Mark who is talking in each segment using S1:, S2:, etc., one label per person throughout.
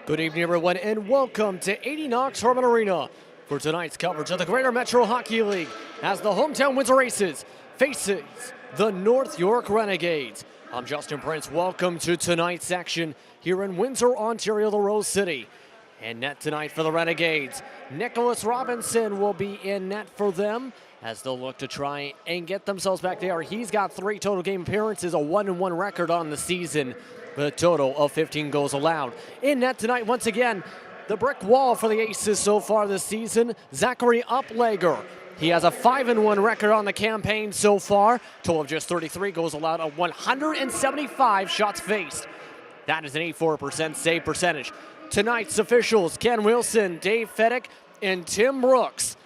S1: Good evening, everyone, and welcome to 80 Knox Harmon Arena for tonight's coverage of the Greater Metro Hockey League as the hometown Windsor Aces faces the North York Renegades. I'm Justin Prince. Welcome to tonight's action here in Windsor, Ontario, the Rose City. And net tonight for the Renegades, Nicholas Robinson will be in net for them as they'll look to try and get themselves back there. He's got 3 total game appearances, a 1-1 record on the season, with a total of 15 goals allowed. In net tonight, once again, the brick wall for the Aces so far this season, Zachary Uplegger. He has a 5-1 record on the campaign so far, total of just 33 goals allowed, a 175 shots faced. That is an 84% save percentage. Tonight's officials, Ken Wilson, Dave Fedek, and Tim Brooks.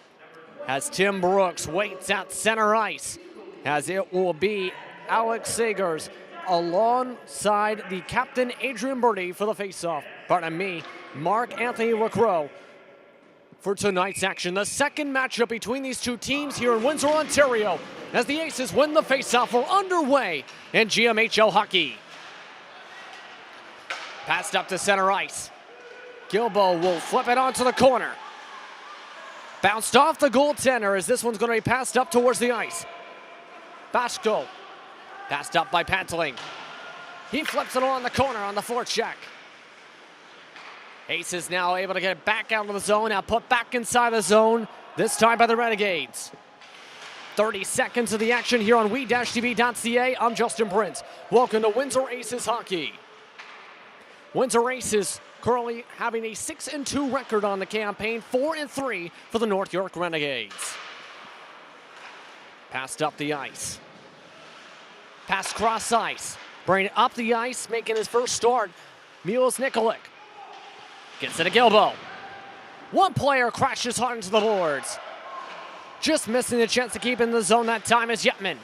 S1: As Tim Brooks waits at center ice, as it will be Alex Sagers alongside the captain Adrian Birdie for the faceoff. Pardon me, Mark Anthony Lacroix for tonight's action. The second matchup between these two teams here in Windsor, Ontario, as the Aces win the faceoff. We're underway in GMHL hockey. Passed up to center ice. Gilbo will flip it onto the corner. Bounced off the goaltender as this one's going to be passed up towards the ice. Bashko passed up by Pantling. He flips it on the corner on the forecheck. Aces now able to get it back out of the zone. Now put back inside the zone, this time by the Renegades. 30 seconds of the action here on we-tv.ca. I'm Justin Prince. Welcome to Windsor Aces hockey. Windsor Aces currently having a 6-2 record on the campaign, 4-3 for the North York Renegades. Passed up the ice. Pass cross ice. Bringing it up the ice, making his first start. Milos Nikolic gets it to Gilbo. One player crashes hard into the boards. Just missing the chance to keep in the zone that time is Yetman.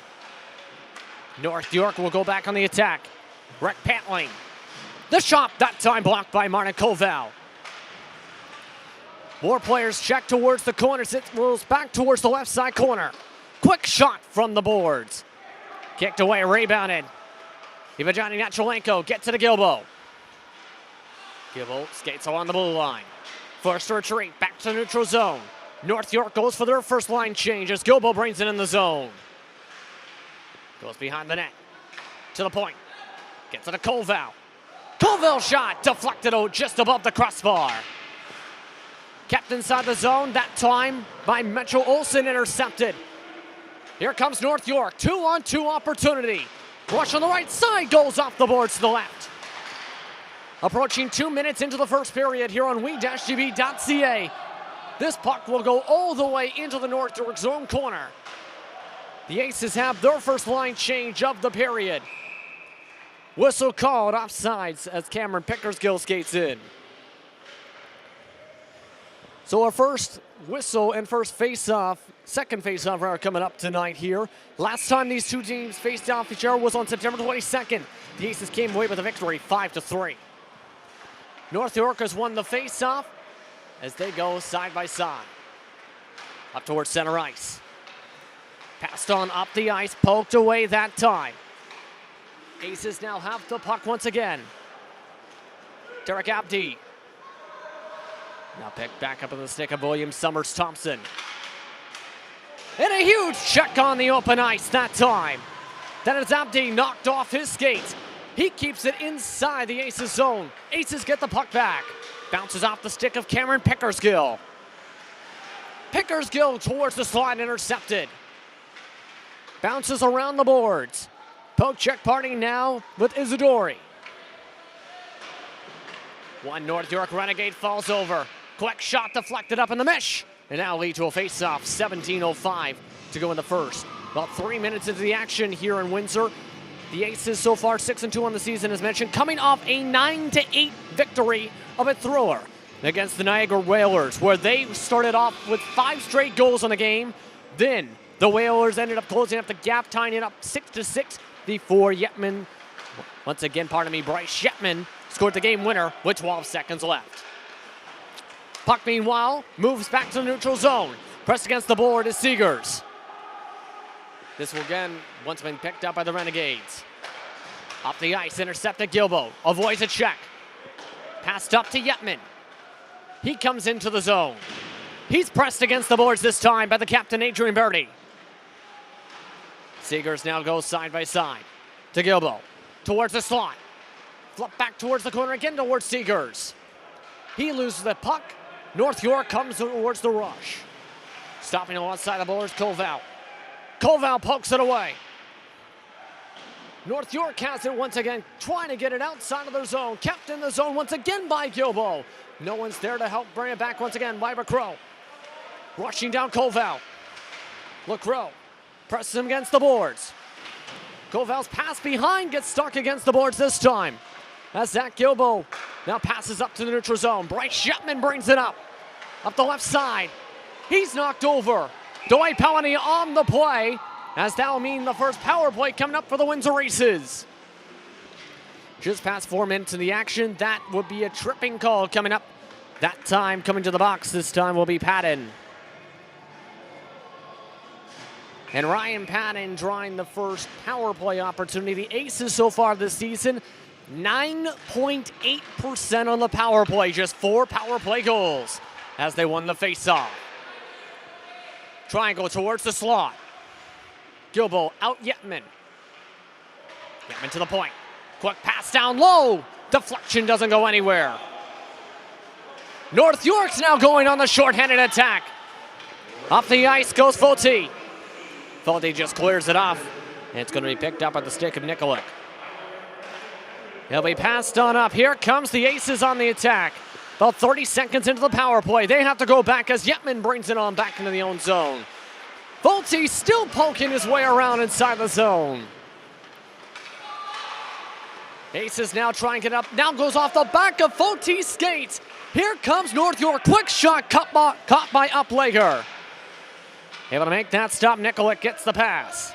S1: North York will go back on the attack. Rick Pantling. The shot, that time blocked by Martin Koval. More players check towards the corners. It rolls back towards the left side corner. Quick shot from the boards. Kicked away, rebounded. Ivajani Nachalenko gets to the Gilbo. Gilbo skates along the blue line. First retreat, back to the neutral zone. North York goes for their first line change as Gilbo brings it in the zone. Goes behind the net. To the point. Gets it to Koval. Koval shot deflected just above the crossbar. Kept inside the zone, that time by Mitchell Olsen, intercepted. Here comes North York, 2-on-2 opportunity. Rush on the right side, goes off the boards to the left. Approaching 2 minutes into the first period here on we-tv.ca. This puck will go all the way into the North York zone corner. The Aces have their first line change of the period. Whistle called offsides as Cameron Pickersgill skates in. So our first whistle and first face-off, second face-off are coming up tonight here. Last time these two teams faced off each other was on September 22nd. The Aces came away with a victory, 5-3. North York has won the face-off as they go side by side. Up towards center ice. Passed on up the ice, poked away that time. Aces now have the puck once again. Derek Abdi. Now picked back up in the stick of William Summers Thompson. And a huge check on the open ice that time. That is Abdi knocked off his skates. He keeps it inside the Aces zone. Aces get the puck back. Bounces off the stick of Cameron Pickersgill. Pickersgill towards the slide, intercepted. Bounces around the boards. Poke check party now with Isidori. One North York Renegade falls over. Quick shot deflected up in the mesh. And now lead to a face-off, 17:05 to go in the first. About 3 minutes into the action here in Windsor. The Aces so far 6-2 on the season, as mentioned, coming off a 9-8 victory of a thrower against the Niagara Whalers, where they started off with 5 straight goals on the game. Then the Whalers ended up closing up the gap, tying it up 6-6 before Yetman, once again, Bryce Yetman scored the game winner with 12 seconds left. Puck, meanwhile, moves back to the neutral zone. Pressed against the board is Seegers. This will again once been picked up by the Renegades. Up the ice, intercepted Gilbo. Avoids a check. Passed up to Yetman. He comes into the zone. He's pressed against the boards this time by the captain, Adrian Birdie. Seegers now goes side by side to Gilbo. Towards the slot. Flip back towards the corner again towards Seegers. He loses the puck. North York comes towards the rush. Stopping on one side of the boards, Koval. Koval pokes it away. North York has it once again, trying to get it outside of their zone. Kept in the zone once again by Gilbo. No one's there to help bring it back once again by Lacroix. Rushing down Koval. Lacroix presses him against the boards. Koval's pass behind gets stuck against the boards this time. As Zach Gilbo now passes up to the neutral zone. Bryce Yetman brings it up the left side. He's knocked over. Dwight Pelany on the play, as that will mean the first power play coming up for the Windsor Aces. Just past 4 minutes in the action, that would be a tripping call coming up. That time coming to the box this time will be Patton. And Ryan Patton drawing the first power play opportunity. The Aces so far this season, 9.8% on the power play, just 4 power play goals as they won the faceoff. Triangle towards the slot. Gilbo out Yetman. Yetman to the point. Quick pass down low. Deflection doesn't go anywhere. North York's now going on the shorthanded attack. Off the ice goes Fote. Fote just clears it off. And it's going to be picked up at the stick of Nikolic. He'll be passed on up. Here comes the Aces on the attack. About 30 seconds into the power play. They have to go back as Yetman brings it on back into the own zone. Fote still poking his way around inside the zone. Aces now trying to get up. Now goes off the back of Fote's skates. Here comes North York. Quick shot caught by Uplegger. Able to make that stop. Nikolic gets the pass.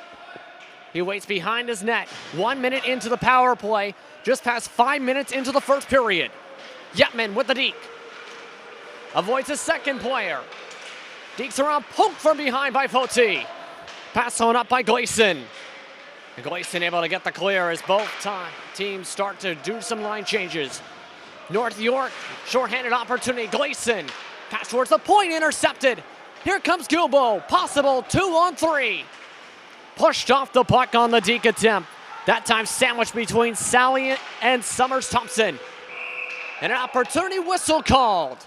S1: He waits behind his net. 1 minute into the power play. Just past 5 minutes into the first period. Yetman with the deke. Avoids a second player. Dekes around, poked from behind by Fote. Pass on up by Gleason. And Gleason able to get the clear as both teams start to do some line changes. North York, shorthanded opportunity. Gleason, pass towards the point, intercepted. Here comes Gilbo, possible 2-on-3. Pushed off the puck on the deke attempt. That time sandwiched between Sally and Summers Thompson. And an opportunity whistle called.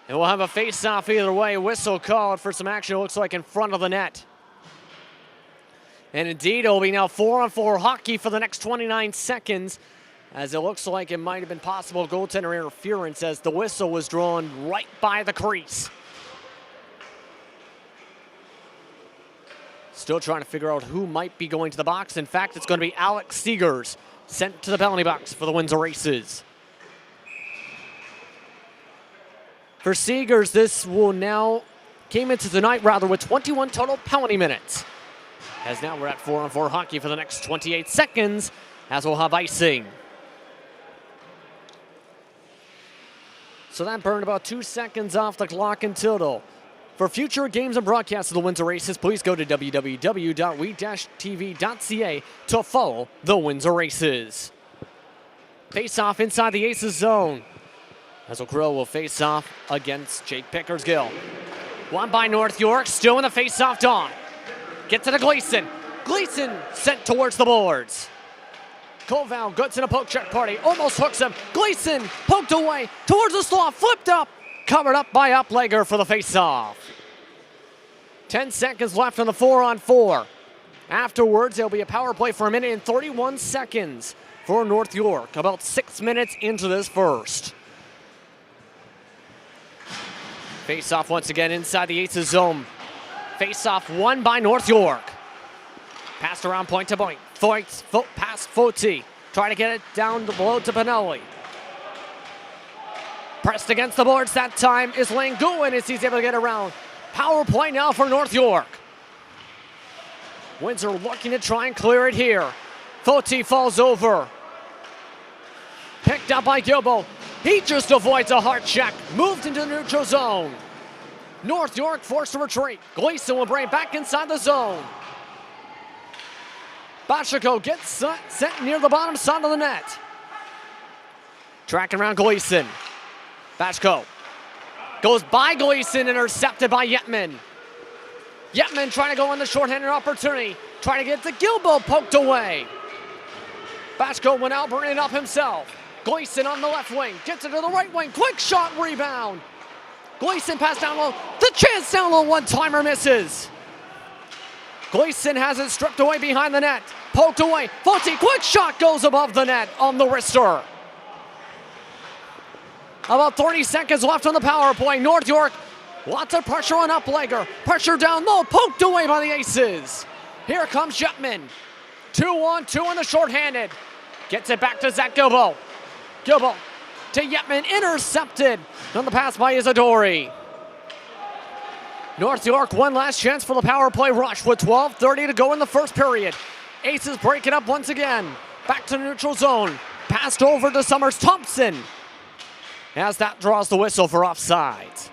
S1: And we'll have a face-off either way. Whistle called for some action, it looks like, in front of the net. And indeed, it will be now 4-on-4 hockey for the next 29 seconds, as it looks like it might have been possible goaltender interference as the whistle was drawn right by the crease. Still trying to figure out who might be going to the box. In fact, it's going to be Alex Seegers sent to the penalty box for the Windsor Aces. For Seegers, this will now came into tonight with 21 total penalty minutes. As now we're at 4-on-4 hockey for the next 28 seconds, as we'll have icing. So that burned about 2 seconds off the clock in total. For future games and broadcasts of the Windsor Aces, please go to www.we-tv.ca to follow the Windsor Aces. Face-off inside the Aces zone. As O'Krill will face off against Jake Pickersgill. Won by North York, still in the face-off dawn. Get to the Gleason. Gleason sent towards the boards. Koval gets in a poke check party, almost hooks him. Gleason poked away towards the slot, flipped up, covered up by Uplegger for the face-off. 10 seconds left on the 4-on-4. Afterwards, there'll be a power play for 1 minute and 31 seconds for North York, about 6 minutes into this first. Face-off once again inside the Aces zone. Face-off won by North York. Passed around point to point. Past Fote. Trying to get it down below to Pinelli. Pressed against the boards that time is Languin as he's able to get around. Power play now for North York. Windsor looking to try and clear it here. Fote falls over. Picked up by Gilbo. He just avoids a hard check. Moved into the neutral zone. North York forced to retreat. Gleason will bring it back inside the zone. Bachiko gets sent near the bottom side of the net. Tracking around Gleason. Bachko goes by Gleason, intercepted by Yetman. Yetman trying to go on the shorthanded opportunity. Trying to get to Gilbo, poked away. Bachko went out, bringing it up himself. Gleason on the left wing, gets it to the right wing, quick shot, rebound. Gleason pass down low, the chance down low, one-timer misses. Gleason has it stripped away behind the net, poked away. Foti, quick shot goes above the net on the wrister. About 30 seconds left on the power play. North York, lots of pressure on Uplegger. Pressure down low, poked away by the Aces. Here comes Jetman. 2-on-2 on the shorthanded. Gets it back to Zach Gilbo. Gilbo to Yetman, intercepted on the pass by Isadori. North York, one last chance for the power play rush with 12:30 to go in the first period. Aces break it up once again. Back to the neutral zone. Passed over to Summers Thompson as that draws the whistle for offsides.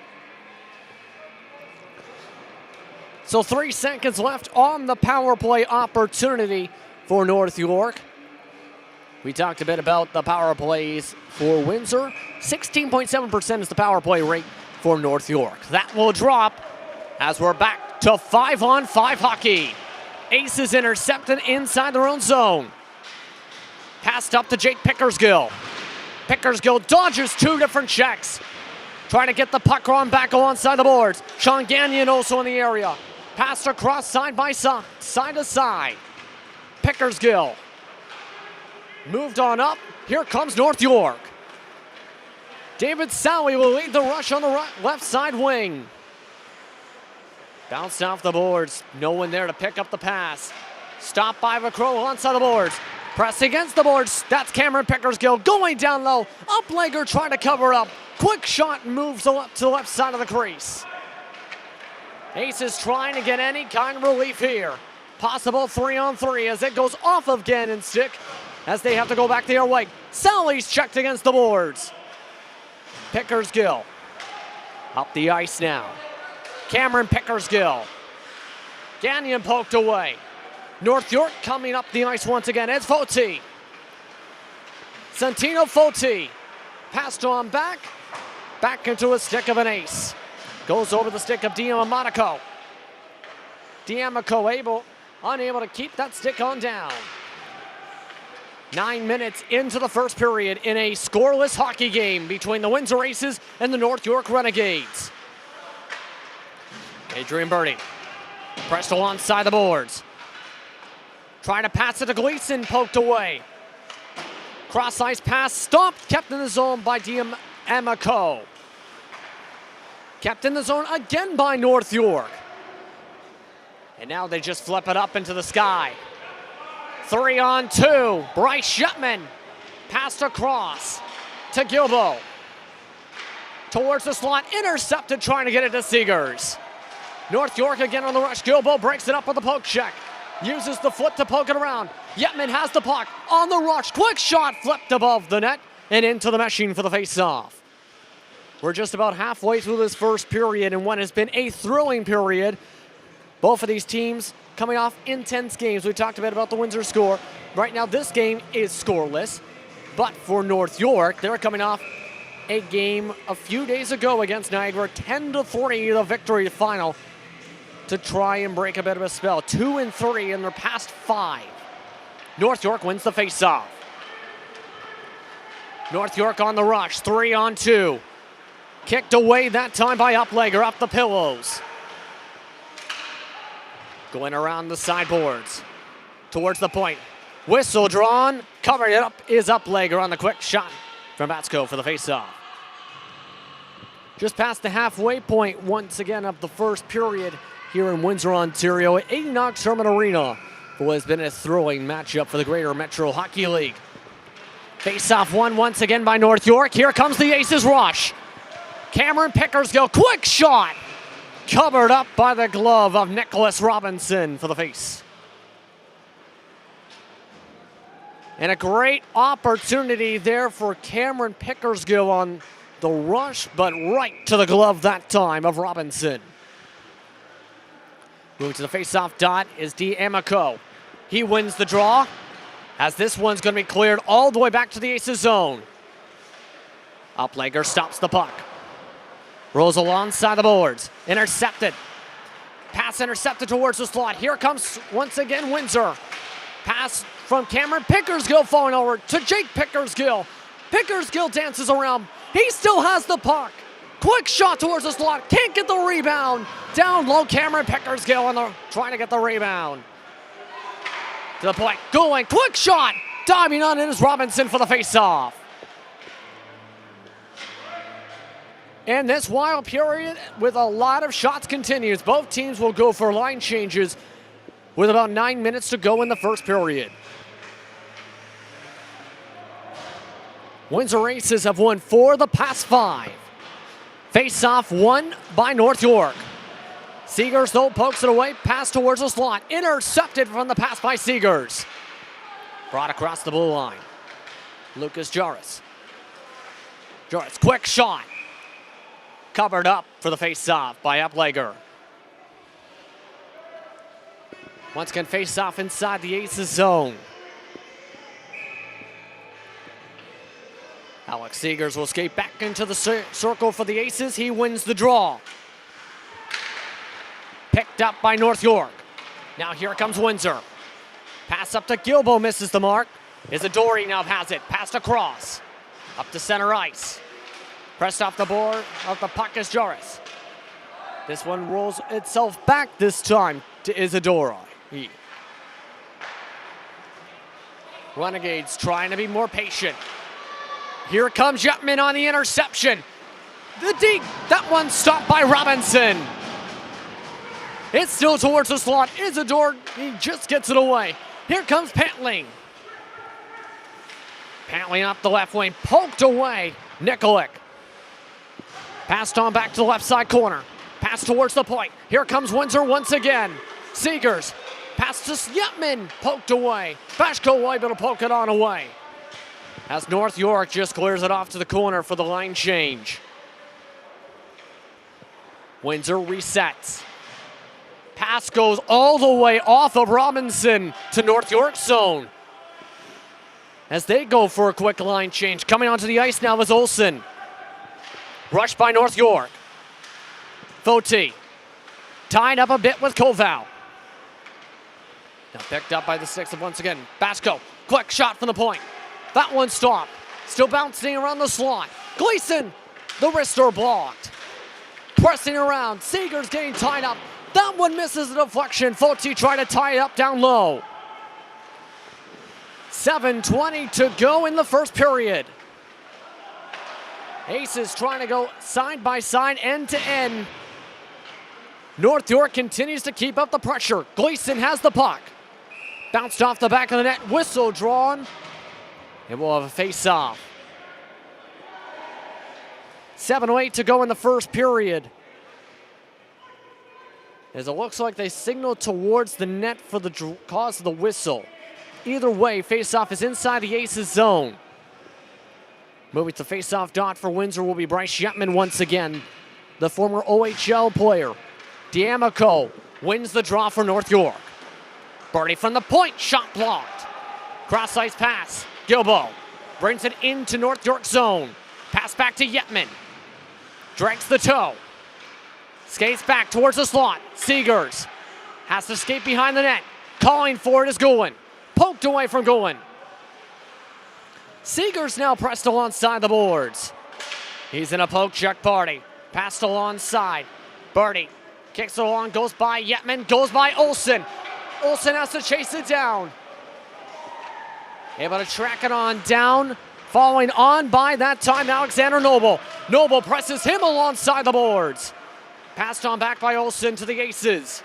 S1: So 3 seconds left on the power play opportunity for North York. We talked a bit about the power plays for Windsor. 16.7% is the power play rate for North York. That will drop as we're back to 5-on-5 hockey. Aces intercepted inside their own zone. Passed up to Jake Pickersgill. Pickersgill dodges two different checks. Trying to get the puck on back alongside the boards. Sean Gagnon also in the area. Passed across side by side, side to side. Pickersgill moved on up. Here comes North York. David Sowie will lead the rush on the left side wing. Bounced off the boards. No one there to pick up the pass. Stopped by Vacro onside the boards. Press against the boards. That's Cameron Pickersgill going down low. Uplegger trying to cover up. Quick shot moves up to the left side of the crease. Aces trying to get any kind of relief here. Possible 3-on-3 as it goes off of Gannon's stick as they have to go back the other way. Sally's checked against the boards. Pickersgill up the ice now. Cameron Pickersgill. Gagnon poked away. North York coming up the ice once again. It's Foti. Santino Foti. Passed on back. Back into a stick of an ace. Goes over the stick of Diamaco. Diamaco unable to keep that stick on down. 9 minutes into the first period in a scoreless hockey game between the Windsor Aces and the North York Renegades. Adrian Birdie pressed alongside the boards. Trying to pass it to Gleason, poked away. Cross-ice pass stopped, kept in the zone by Diamaco. Kept in the zone again by North York. And now they just flip it up into the sky. 3-on-2. Bryce Shetman passed across to Gilbo. Towards the slot, intercepted, trying to get it to Seegers. North York again on the rush. Gilbo breaks it up with a poke check. Uses the foot to poke it around. Yetman has the puck on the rush. Quick shot flipped above the net and into the meshing for the face-off. We're just about halfway through this first period in what has been a thrilling period. Both of these teams coming off intense games. We talked a bit about the Windsor score. Right now this game is scoreless, but for North York, they're coming off a game a few days ago against Niagara, 10-3, the victory final, to try and break a bit of a spell. 2-3 in their past 5. North York wins the face-off. North York on the rush, 3-on-2. Kicked away that time by Uplegger, up the pillows. Going around the sideboards, towards the point. Whistle drawn, covering it up is Uplegger on the quick shot from Batsko for the face-off. Just past the halfway point once again of the first period here in Windsor, Ontario at 80 Knox Terminal Arena for what has been a thrilling matchup for the Greater Metro Hockey League. Face-off won once again by North York. Here comes the Aces rush. Cameron Pickersgill, quick shot. Covered up by the glove of Nicholas Robinson for the face. And a great opportunity there for Cameron Pickersgill on the rush, but right to the glove that time of Robinson. Moving to the face-off dot is Diamaco. He wins the draw, as this one's going to be cleared all the way back to the Aces zone. Uplager stops the puck. Rolls alongside the boards. Intercepted. Pass intercepted towards the slot. Here comes once again Windsor. Pass from Cameron Pickersgill falling over to Jake Pickersgill. Pickersgill dances around. He still has the puck. Quick shot towards the slot. Can't get the rebound. Down low, Cameron Pickersgill trying to get the rebound. To the point. Going. Quick shot. Diving on it is Robinson for the faceoff. And this wild period with a lot of shots continues. Both teams will go for line changes with about 9 minutes to go in the first period. Windsor Aces have won 4 of the past 5. Face-off won by North York. Seegers, though, pokes it away. Pass towards the slot. Intercepted from the pass by Seegers. Brought across the blue line. Lucas Jarvis. Jarvis, quick shot. Covered up for the face-off by Uplager. Once again, face-off inside the Aces zone. Alex Seegers will skate back into the circle for the Aces. He wins the draw. Picked up by North York. Now here comes Windsor. Pass up to Gilbo, misses the mark. Isadori now has it. Passed across. Up to center ice. Pressed off the board of the puck is Joris. This one rolls itself back this time to Isadori. Renegades trying to be more patient. Here comes Yetman on the interception. The deep, that one stopped by Robinson. It's still towards the slot. Isadori, he just gets it away. Here comes Pantling. Pantling up the left wing, poked away. Nikolic. Passed on back to the left side corner. Pass towards the point. Here comes Windsor once again. Seegers. Pass to Yetman. Poked away. Bashko able to poke it on away. As North York just clears it off to the corner for the line change. Windsor resets. Pass goes all the way off of Robinson to North York zone. As they go for a quick line change. Coming onto the ice now is Olsen. Rushed by North York. Foti. Tied up a bit with Koval. Now picked up by the sixth once again. Basco. Quick shot from the point. That one stopped. Still bouncing around the slot. Gleason. The wrister blocked. Pressing around. Seegers getting tied up. That one misses the deflection. Foti trying to tie it up down low. 7:20 to go in the first period. Aces trying to go side by side, end to end. North York continues to keep up the pressure. Gleason has the puck. Bounced off the back of the net. Whistle drawn. And we'll have a face-off. 7:08 to go in the first period. As it looks like they signal towards the net for the cause of the whistle. Either way, face-off is inside the Aces zone. Moving to face-off dot for Windsor will be Bryce Yetman once again, the former OHL player. D'Amico wins the draw for North York. Birdie from the point, shot blocked. Cross-ice pass, Gilbo brings it into North York zone. Pass back to Yetman. Drags the toe. Skates back towards the slot. Seegers has to skate behind the net. Calling for it is Goulin. Poked away from Goulin. Seegers now pressed alongside the boards. He's in a poke check party. Passed alongside. Birdie kicks it along, goes by Yetman, goes by Olsen. Olsen has to chase it down. Able to track it on down. Following on by that time Alexander Noble. Noble presses him alongside the boards. Passed on back by Olsen to the Aces.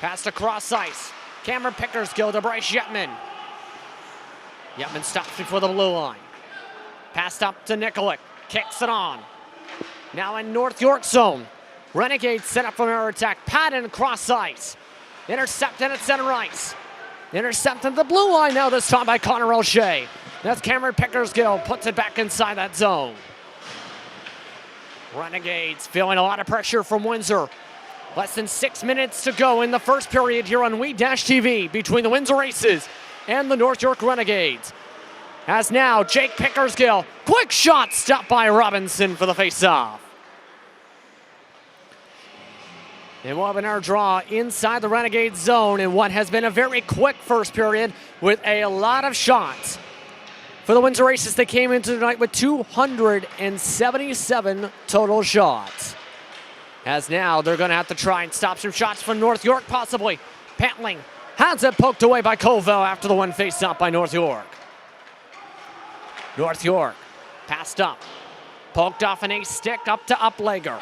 S1: Passed across ice. Cameron Pickersgill to Bryce Yetman. Yetman stops before the blue line. Passed up to Nikolic. Kicks it on. Now in North York zone. Renegades set up for an attack. Patton across ice. Intercepted at center ice. Intercepted the blue line now this time by Connor O'Shea. That's Cameron Pickersgill. Puts it back inside that zone. Renegades feeling a lot of pressure from Windsor. Less than 6 minutes to go in the first period here on We-TV between the Windsor Aces and the North York Renegades. As now Jake Pickersgill, quick shot stopped by Robinson for the face-off. And we'll have an air draw inside the Renegades zone in what has been a very quick first period with a lot of shots. For the Windsor Aces, they came into the night with 277 total shots. As now they're going to have to try and stop some shots from North York, possibly. Pantling has it poked away by Colville after the one face-off by North York. North York passed up. Poked off an ace stick up to Uplegger.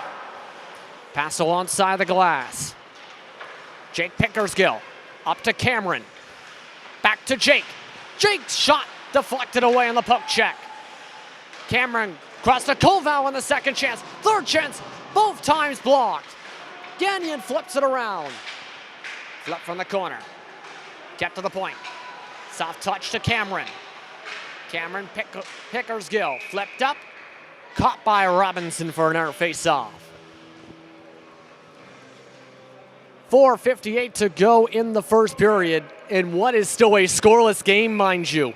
S1: Pass alongside the glass. Jake Pickersgill up to Cameron. Back to Jake. Jake's shot deflected away on the poke check. Cameron crossed to Colville on the second chance. Third chance, both times blocked. Gagnon flips it around. Flip from the corner. Kept to the point. Soft touch to Cameron. Cameron Pickersgill flipped up. Caught by Robinson for an air face-off. 4:58 to go in the first period in what is still a scoreless game, mind you.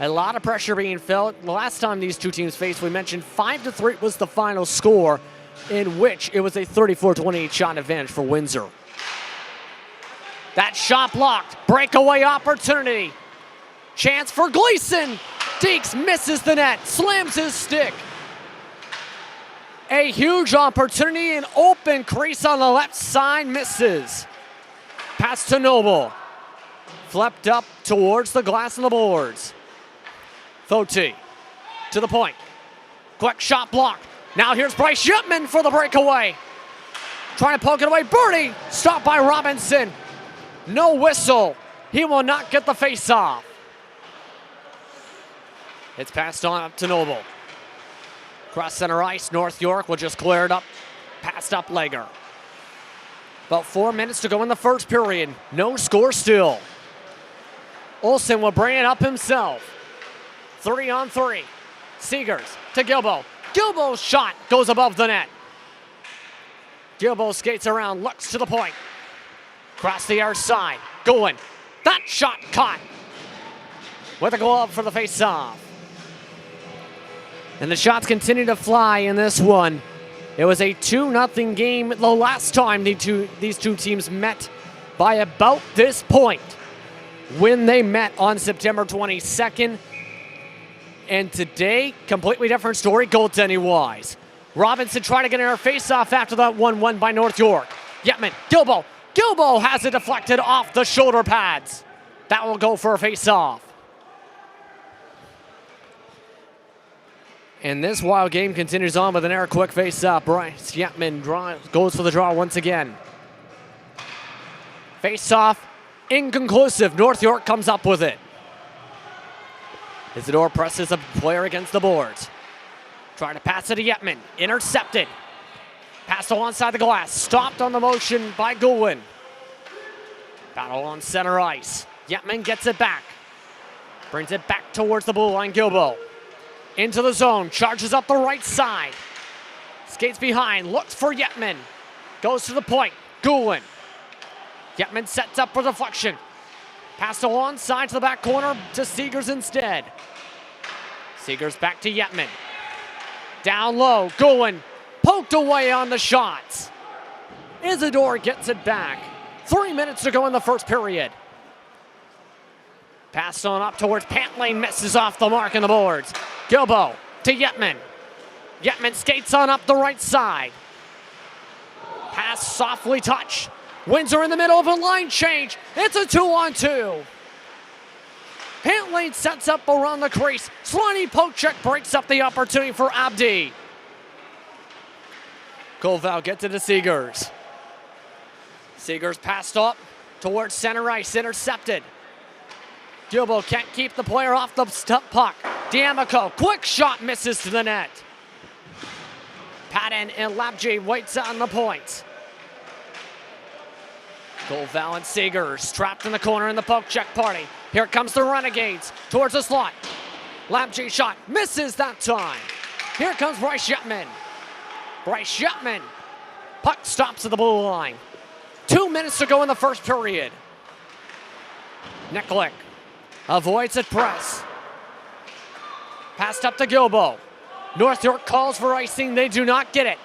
S1: A lot of pressure being felt. The last time these two teams faced, we mentioned 5-3 was the final score, in which it was a 34-28 shot advantage for Windsor. That shot blocked. Breakaway opportunity. Chance for Gleason. Deeks misses the net. Slams his stick. A huge opportunity. An open crease on the left side. Misses. Pass to Noble. Flipped up towards the glass and the boards. Foti to the point. Quick shot block. Now here's Bryce Shipman for the breakaway. Trying to poke it away. Birdie stopped by Robinson. No whistle. He will not get the face-off. It's passed on up to Noble. Cross center ice. North York will just clear it up. Passed up Legger. About 4 minutes to go in the first period. No score still. Olsen will bring it up himself. 3-on-3. Seegers to Gilbo. Gilbo's shot goes above the net. Gilbo skates around, looks to the point. Cross the air side. Going. That shot caught. With a glove for the face-off. And the shots continue to fly in this one. It was a 2-0 game the last time these two teams met by about this point when they met on September 22nd. And today, completely different story goaltending-wise. Robinson trying to get in our face-off after that 1-1 by North York. Yetman, Gilbo. Gilbo has it deflected off the shoulder pads. That will go for a face-off. And this wild game continues on with an air quick face-off. Bryce Yetman goes for the draw once again. Face-off, inconclusive. North York comes up with it. Isidore presses a player against the boards. Trying to pass it to Yetman. Intercepted. Pass alongside the glass. Stopped on the motion by Goulin. Battle on center ice. Yetman gets it back. Brings it back towards the blue line. Gilbo. Into the zone. Charges up the right side. Skates behind. Looks for Yetman. Goes to the point. Goulin. Yetman sets up for deflection. Passed alongside to the back corner to Seegers instead. Seegers back to Yetman. Down low. Goulin poked away on the shots. Isidore gets it back. 3 minutes to go in the first period. Passed on up towards Pantlane. Misses off the mark on the boards. Gilbo to Yetman. Yetman skates on up the right side. Pass softly touched. Windsor in the middle of a line change. It's a 2-on-2. Pantlane sets up around the crease. Slimy poke check breaks up the opportunity for Abdi. Colville gets it to Seegers. Seegers passed up towards center ice. Intercepted. Gilbo can't keep the player off the puck. D'Amico, quick shot, misses to the net. Patton and Labji waits on the point. Colville and Seegers trapped in the corner in the poke check party. Here comes the Renegades towards the slot. Labji shot, misses that time. Here comes Bryce Yetman. Bryce Yetman. Puck stops at the blue line. 2 minutes to go in the first period. Nikolic avoids a press. Passed up to Gilbo. North York calls for icing. They do not get it.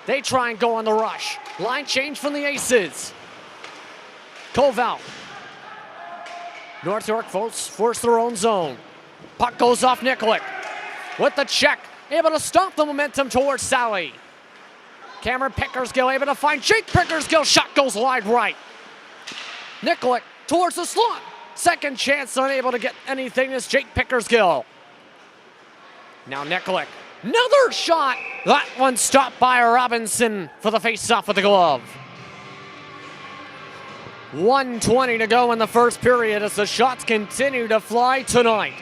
S1: They try and go on the rush. Line change from the Aces. Koval. North York force their own zone. Puck goes off Nikolic. With the check, able to stop the momentum towards Sally. Cameron Pickersgill able to find Jake Pickersgill. Shot goes wide right. Nikolic towards the slot. Second chance, unable to get anything is Jake Pickersgill. Now Nikolic. Another shot. That one stopped by Robinson for the face-off with the glove. 1:20 to go in the first period as the shots continue to fly tonight.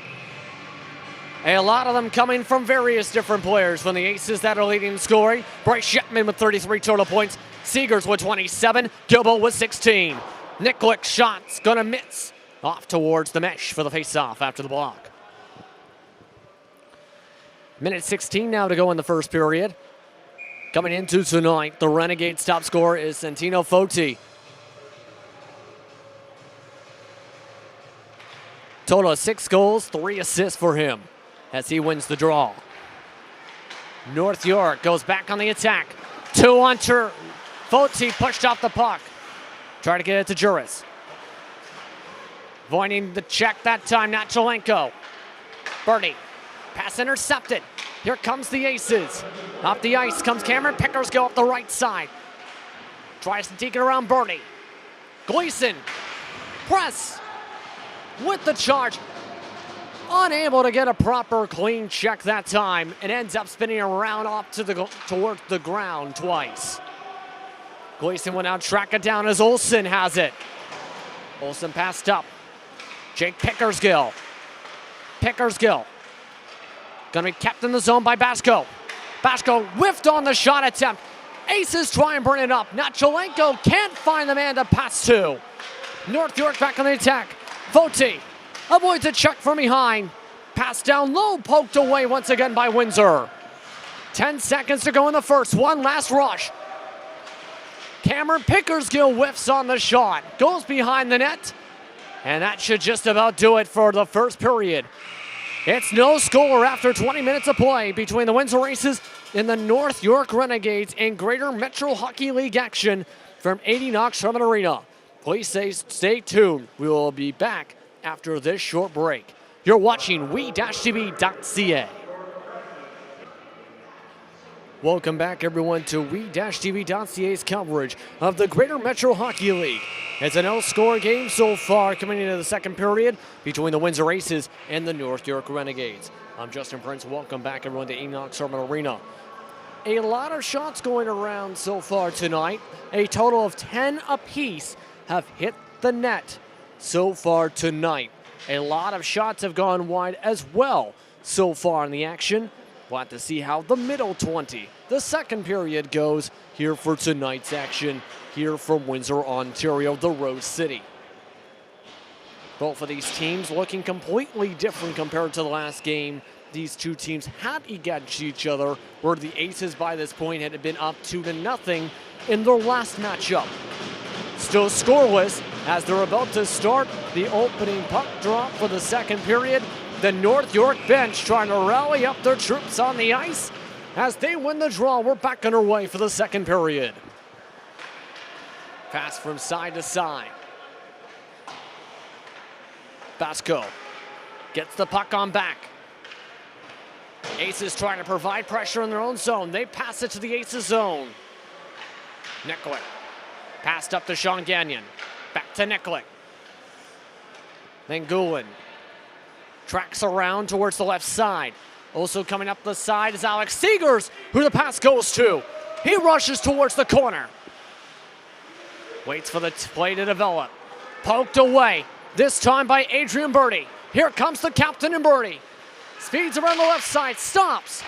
S1: A lot of them coming from various different players. From the Aces that are leading scoring, Bryce Shepman with 33 total points, Seegers with 27, Gilbo with 16. Nikolic shots gonna miss off towards the mesh for the face-off after the block. Minute 16 now to go in the first period. Coming into tonight, the Renegades' top scorer is Santino Foti. Total of 6 goals, 3 assists for him as he wins the draw. North York goes back on the attack. 2-on-2. Foti pushed off the puck. Try to get it to Juris. Avoiding the check that time, Natchalenko. Birdie. Pass intercepted. Here comes the Aces. Off the ice comes Cameron Pickersgill up the right side. Tries to take it around Birdie. Gleason. Press. With the charge. Unable to get a proper clean check that time. It ends up spinning around off towards the ground twice. Gleason went out, track it down as Olsen has it. Olsen passed up. Jake Pickersgill. Pickersgill. Gonna be kept in the zone by Basco. Basco whiffed on the shot attempt. Aces try and burn it up. Natchalenko can't find the man to pass to. North York back on the attack. Foti avoids a check from behind. Pass down low, poked away once again by Windsor. 10 seconds to go in the first. One last rush. Cameron Pickersgill whiffs on the shot. Goes behind the net. And that should just about do it for the first period. It's no score after 20 minutes of play between the Windsor Aces and the North York Renegades in Greater Metro Hockey League action from 80 Knox Sherman Arena. Please stay tuned. We will be back after this short break. You're watching we-tv.ca. Welcome back, everyone, to we-tv.ca's coverage of the Greater Metro Hockey League. It's a no-score game so far coming into the second period between the Windsor Aces and the North York Renegades. I'm Justin Prince. Welcome back, everyone, to Enoch Sherman Arena. A lot of shots going around so far tonight. A total of 10 apiece have hit the net so far tonight. A lot of shots have gone wide as well so far in the action. We'll have to see how the middle 20, the second period, goes here for tonight's action here from Windsor, Ontario, the Rose City. Both of these teams looking completely different compared to the last game these two teams had against each other, where the Aces by this point had been up 2-0 in their last matchup. Still scoreless as they're about to start the opening puck drop for the second period. The North York bench trying to rally up their troops on the ice as they win the draw. We're back underway for the second period. Pass from side to side. Basco gets the puck on back. Aces trying to provide pressure in their own zone. They pass it to the Aces zone. Nikolic passed up to Sean Gagnon. Back to Nikolic. Then Goulin tracks around towards the left side. Also coming up the side is Alex Seegers, who the pass goes to. He rushes towards the corner. Waits for the play to develop. Poked away, this time by Adrian Birdie. Here comes the captain and Birdie. Speeds around the left side, stops.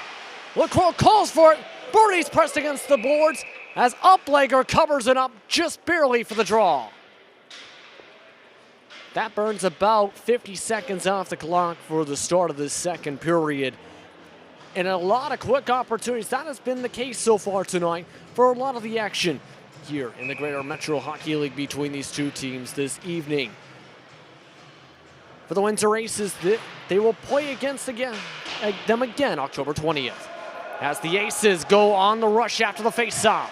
S1: LaCroix calls for it. Birdie's pressed against the boards as Uplegger covers it up just barely for the draw. That burns about 50 seconds off the clock for the start of this second period. And a lot of quick opportunities. That has been the case so far tonight for a lot of the action here in the Greater Metro Hockey League between these two teams this evening. for the Windsor Aces. They will play against them again October 20th. As the Aces go on the rush after the faceoff.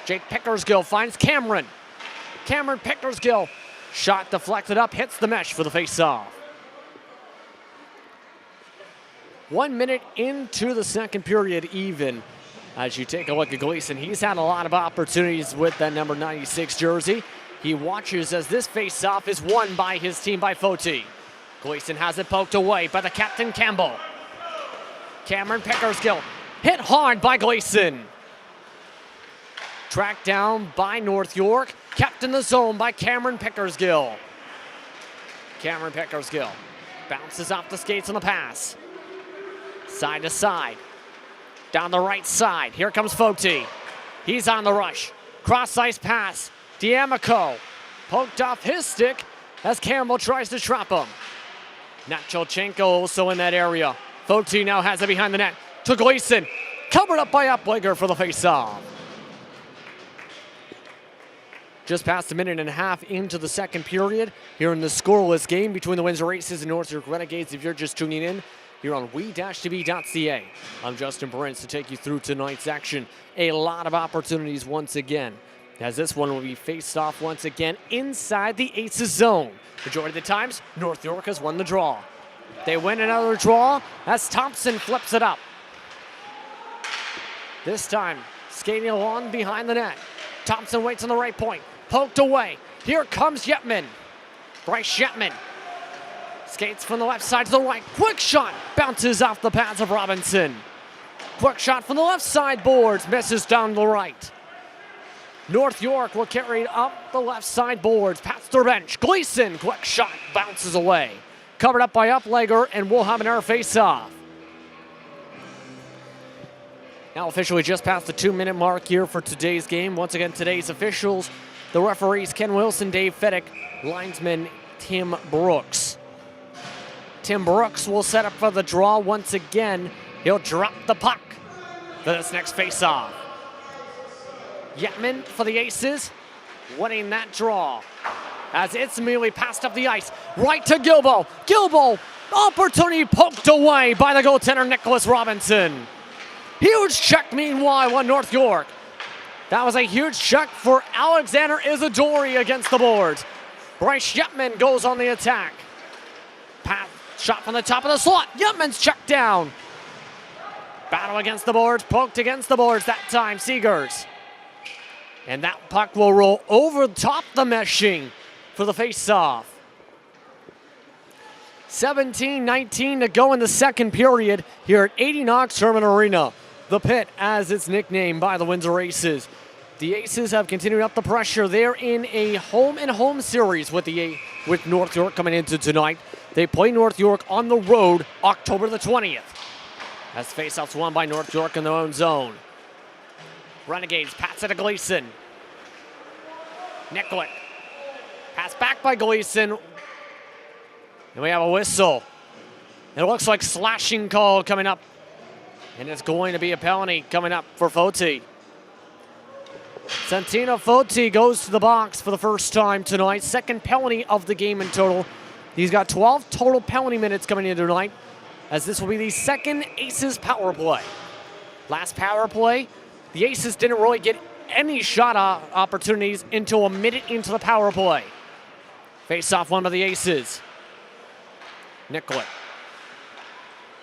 S1: Jake Pickersgill finds Cameron. Cameron Pickersgill. Shot deflected up, hits the mesh for the faceoff. 1 minute into the second period even. As you take a look at Gleason, he's had a lot of opportunities with that number 96 jersey. He watches as this faceoff is won by his team by Foti. Gleason has it poked away by the captain Campbell. Cameron Pickersgill hit hard by Gleason. Tracked down by North York, kept in the zone by Cameron Pickersgill. Cameron Pickersgill bounces off the skates on the pass. Side to side. Down the right side. Here comes Foti. He's on the rush. Cross-ice pass. D'Amico poked off his stick as Campbell tries to trap him. Nacholchenko also in that area. Foti now has it behind the net. To Gleason. Covered up by Uplegger for the face-off. Just past a minute and a half into the second period here in the scoreless game between the Windsor Aces and North York Renegades. If you're just tuning in here on we-tv.ca, I'm Justin Prince to take you through tonight's action. A lot of opportunities once again, as this one will be faced off once again inside the Aces zone. Majority of the times, North York has won the draw. They win another draw as Thompson flips it up. This time, skating along behind the net. Thompson waits on the right point. Poked away. Here comes Yetman. Bryce Yetman skates from the left side to the right. Quick shot. Bounces off the pads of Robinson. Quick shot from the left side boards. Misses down the right. North York will carry it up the left side boards. Past their bench. Gleason. Quick shot. Bounces away. Covered up by Uplegger, and we'll have an air face-off. Now officially just past the 2-minute mark here for today's game. Once again, today's officials, the referees Ken Wilson, Dave Fedek, linesman Tim Brooks. Tim Brooks will set up for the draw once again. He'll drop the puck for this next face-off. Yetman for the Aces, winning that draw. As it's immediately passed up the ice, right to Gilbo. Gilbo, opportunity poked away by the goaltender Nicholas Robinson. Huge check, meanwhile, on North York. That was a huge check for Alexander Isidori against the boards. Bryce Yetman goes on the attack. Pass, shot from the top of the slot. Yetman's checked down. Battle against the boards, poked against the boards that time, Seegers. And that puck will roll over top the meshing for the face-off. 17-19 to go in the second period here at 80 Knox Terminal Arena. The Pit, as it's nicknamed by the Windsor Aces. The Aces have continued up the pressure. They're in a home-and-home series with North York coming into tonight. They play North York on the road October the 20th. As face-offs won by North York in their own zone. Renegades pass it to Gleason. Nicklick. Pass back by Gleason. And we have a whistle. It looks like slashing call coming up. And it's going to be a penalty coming up for Foti. Santino Foti goes to the box for the first time tonight. Second penalty of the game in total. He's got 12 total penalty minutes coming in tonight, as this will be the second Aces power play. Last power play, the Aces didn't really get any shot opportunities until a minute into the power play. Face-off one by the Aces. Nicklick.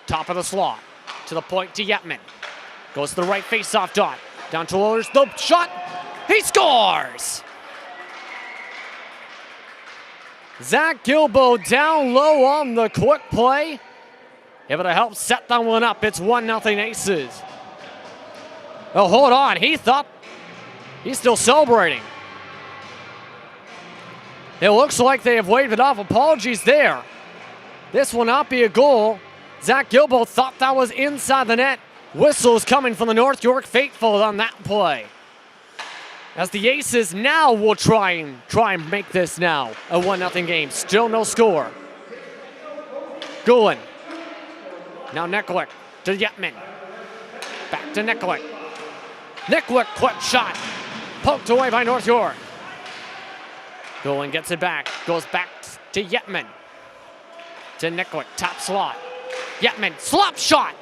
S1: Top of the slot. To the point to Yetman. Goes to the right face-off dot. Down to Loaders. The shot. He scores! Zach Gilbo down low on the quick play. Able to help set that one up. It's 1-0 Aces. Oh, hold on. He thought he's still celebrating. It looks like they have waved it off. Apologies there. This will not be a goal. Zach Gilbo thought that was inside the net. Whistles coming from the North York faithful on that play. As the Aces now will try and make this now a 1-0 game. Still no score. Goulin. Now Nicklick to Yetman. Back to Nicklick. Nicklick, quick shot. Poked away by North York. Goulin gets it back. Goes back to Yetman. to Nicklick, top slot. Yetman, slap shot.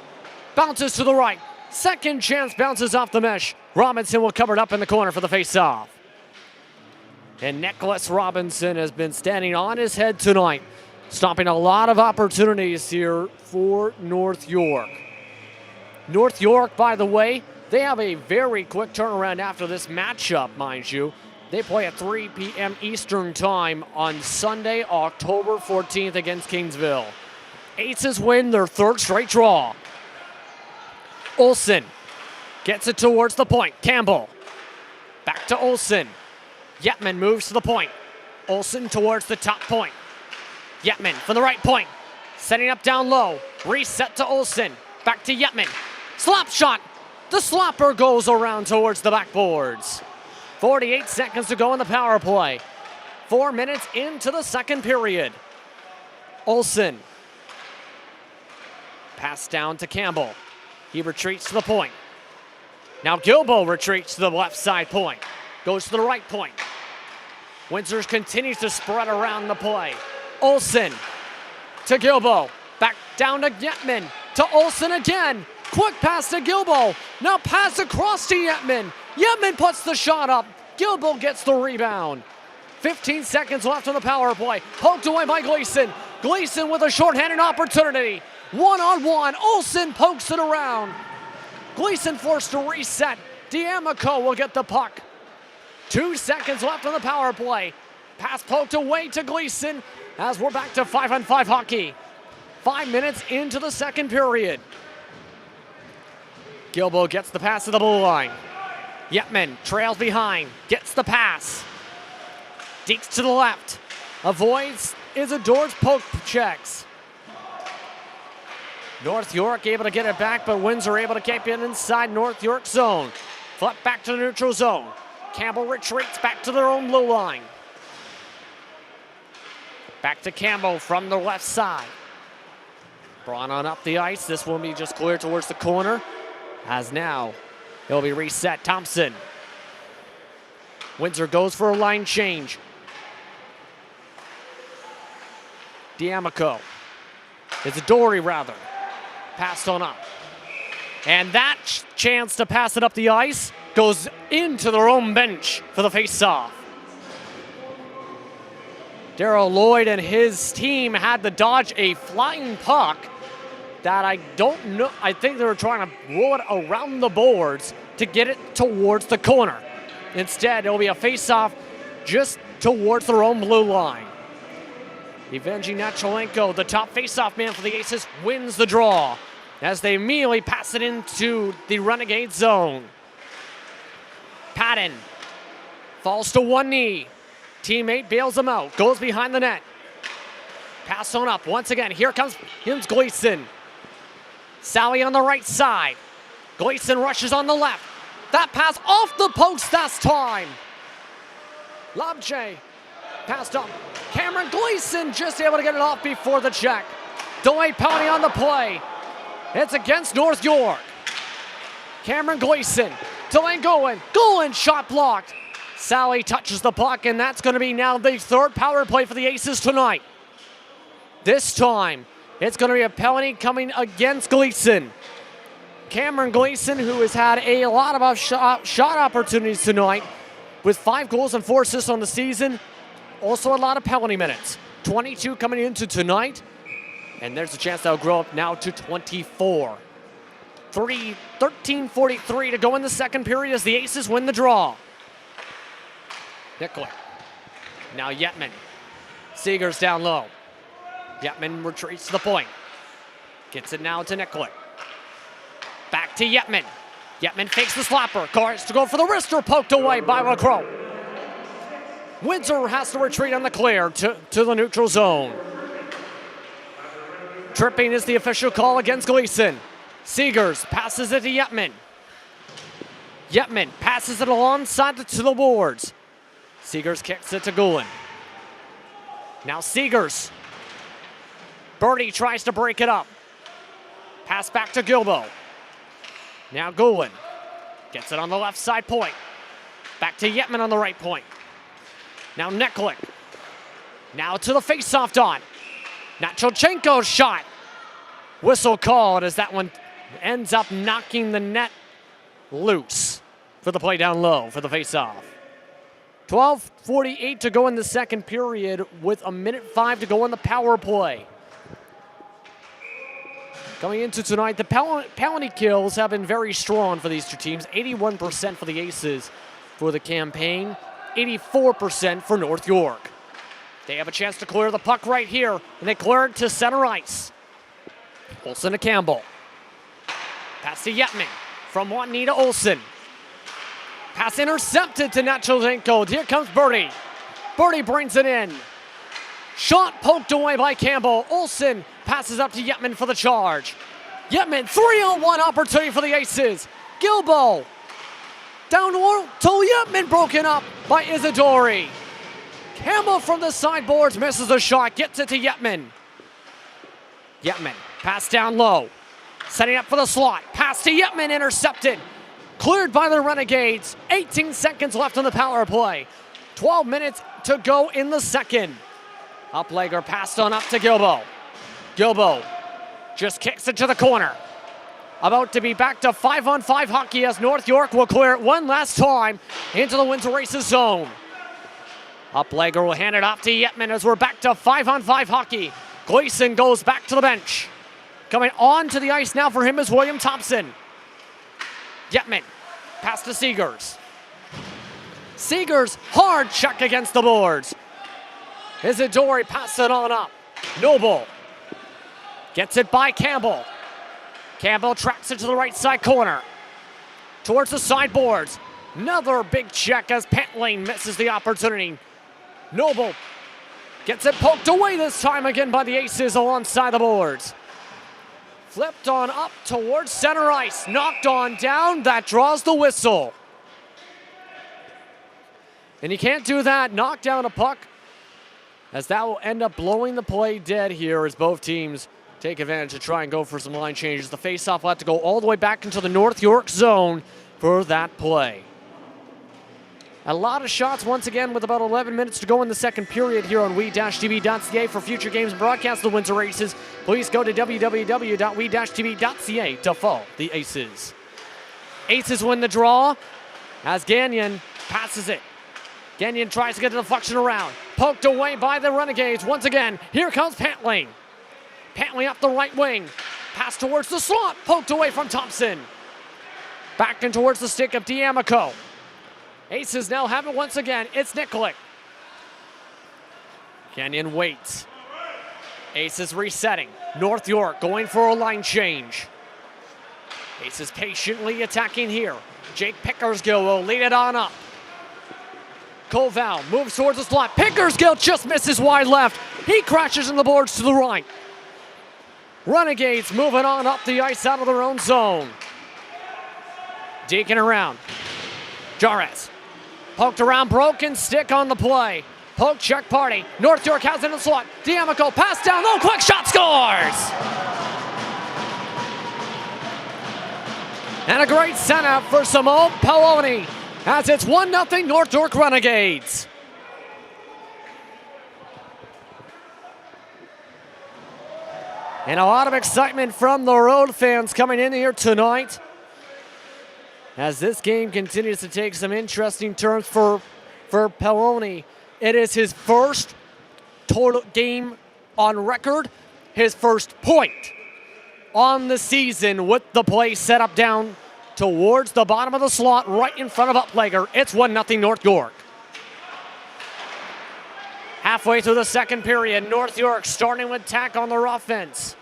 S1: Bounces to the right. Second chance bounces off the mesh. Robinson will cover it up in the corner for the face-off. And Nicholas Robinson has been standing on his head tonight, stopping a lot of opportunities here for North York. North York, by the way, they have a very quick turnaround after this matchup, mind you. They play at 3 p.m. Eastern Time on Sunday, October 14th against Kingsville. Aces win their third straight draw. Olsen gets it towards the point. Campbell. Back to Olsen. Yetman moves to the point. Olsen towards the top point. Yetman from the right point. Setting up down low. Reset to Olsen. Back to Yetman. Slap shot. The slapper goes around towards the backboards. 48 seconds to go in the power play. 4 minutes into the second period. Olsen. Pass down to Campbell. He retreats to the point. Now Gilbo retreats to the left side point. Goes to the right point. Windsor continues to spread around the play. Olsen to Gilbo. Back down to Yetman. To Olsen again. Quick pass to Gilbo. Now pass across to Yetman. Yetman puts the shot up. Gilbo gets the rebound. 15 seconds left on the power play. Poked away by Gleason. Gleason with a shorthanded opportunity. One-on-one. Olsen pokes it around. Gleason forced to reset. D'Amico will get the puck. 2 seconds left on the power play. Pass poked away to Gleason as we're back to 5-on-5 hockey. 5 minutes into the second period. Gilbo gets the pass to the blue line. Yetman trails behind, gets the pass. Deeks to the left. Avoids Isidore's poke checks. North York able to get it back, but Windsor able to keep it inside North York zone. Flip back to the neutral zone. Campbell retreats back to their own blue line. Back to Campbell from the left side. Brought on up the ice. This will be just cleared towards the corner. As now, it'll be reset. Thompson. Windsor goes for a line change. D'Amico. Isidore rather. Passed on up. And that chance to pass it up the ice goes into their own bench for the face-off. Darryl Lloyd and his team had to dodge a flying puck that I don't know. I think they were trying to roll it around the boards to get it towards the corner. Instead, it'll be a face-off just towards their own blue line. Evgeny Nachalenko, the top face-off man for the Aces, wins the draw as they immediately pass it into the Renegade zone. Patton falls to one knee. Teammate bails him out, goes behind the net. Pass on up once again. Here comes Gleason. Sally on the right side. Gleason rushes on the left. That pass off the post this time. Labje passed up. Cameron Gleason just able to get it off before the check. Delay penalty on the play. It's against North York. Cameron Gleason. Delay going. Shot blocked. Sally touches the puck, and that's going to be now the third power play for the Aces tonight. This time, it's going to be a penalty coming against Gleason. Cameron Gleason, who has had a lot of shot opportunities tonight, with 5 goals and 4 assists on the season. Also a lot of penalty minutes. 22 coming into tonight, and there's a chance that'll grow up now to 24. 13:43 to go in the second period as the Aces win the draw. Nicklick. Now Yetman. Seegers down low. Yetman retreats to the point. Gets it now to Nicklick. Back to Yetman. Yetman fakes the slapper. Cards to go for the wrister, poked away by LaCroix. Windsor has to retreat on the clear to the neutral zone. Tripping is the official call against Gleason. Seegers passes it to Yetman. Yetman passes it alongside to the boards. Seegers kicks it to Gulen. Now Seegers. Birdie tries to break it up. Pass back to Gilbo. Now Gulen gets it on the left side point. Back to Yetman on the right point. Now Nicklick. Now to the face-off dot. Nacholchenko's shot. Whistle called as that one ends up knocking the net loose for the play down low for the face-off. 12:48 to go in the second period with 1:05 to go on the power play. Coming into tonight, the penalty kills have been very strong for these two teams. 81% for the Aces for the campaign, 84% for North York. They have a chance to clear the puck right here, and they clear it to center ice. Olsen to Campbell. Pass to Yetman from Watney to Olsen. Pass intercepted to Nacholchenko. Here comes Birdie. Birdie brings it in. Shot poked away by Campbell. Olsen passes up to Yetman for the charge. Yetman, 3-on-1 opportunity for the Aces. Gilbo. Down to Yetman, broken up by Isidori. Campbell from the sideboards misses the shot, gets it to Yetman. Yetman, pass down low. Setting up for the slot. Pass to Yetman, intercepted. Cleared by the Renegades. 18 seconds left on the power play. 12 minutes to go in the second. Uplegger passed on up to Gilbo. Gilbo just kicks it to the corner. About to be back to 5-on-5 hockey as North York will clear it one last time into the Windsor Aces zone. Uplegger will hand it off to Yetman as we're back to 5-on-5 hockey. Gleason goes back to the bench. Coming onto the ice now for him is William Thompson. Yetman, pass to Seegers. Seegers, hard check against the boards. Isidori passes it on up. Noble gets it by Campbell. Campbell tracks it to the right side corner. Towards the sideboards. Another big check as Pentling misses the opportunity. Noble gets it poked away this time again by the Aces alongside the boards. Flipped on up towards center ice. Knocked on down. That draws the whistle. And you can't do that. Knock down a puck, as that will end up blowing the play dead here as both teams take advantage to try and go for some line changes. The faceoff will have to go all the way back into the North York zone for that play. A lot of shots once again with about 11 minutes to go in the second period here on we-tv.ca. For future games and broadcasts of the Windsor Aces, please go to www.we-tv.ca to follow the Aces. Aces win the draw as Gagnon passes it. Gagnon tries to get the deflection around. Poked away by the Renegades. Once again, here comes Pentling. Pentling up the right wing. Pass towards the slot. Poked away from Thompson. Back in towards the stick of D'Amico. Aces now have it once again. It's Nikolic. Gagnon waits. Aces resetting. North York going for a line change. Aces patiently attacking here. Jake Pickersgill will lead it on up. Koval moves towards the slot. Pickersgill just misses wide left. He crashes in the boards to the right. Renegades moving on up the ice out of their own zone. Deacon around. Jarez. Poked around, broken stick on the play. Poke check party. North York has it in the slot. D'Amico pass down low, quick shot, scores! And a great setup for Simone Peloni as it's 1-0 North York Renegades. And a lot of excitement from the road fans coming in here tonight as this game continues to take some interesting turns for Peloni. It is his first total game on record, his first point on the season with the play set up down towards the bottom of the slot right in front of Uplegger. It's 1-0 North York. Halfway through the second period, North York starting with attack on their offense.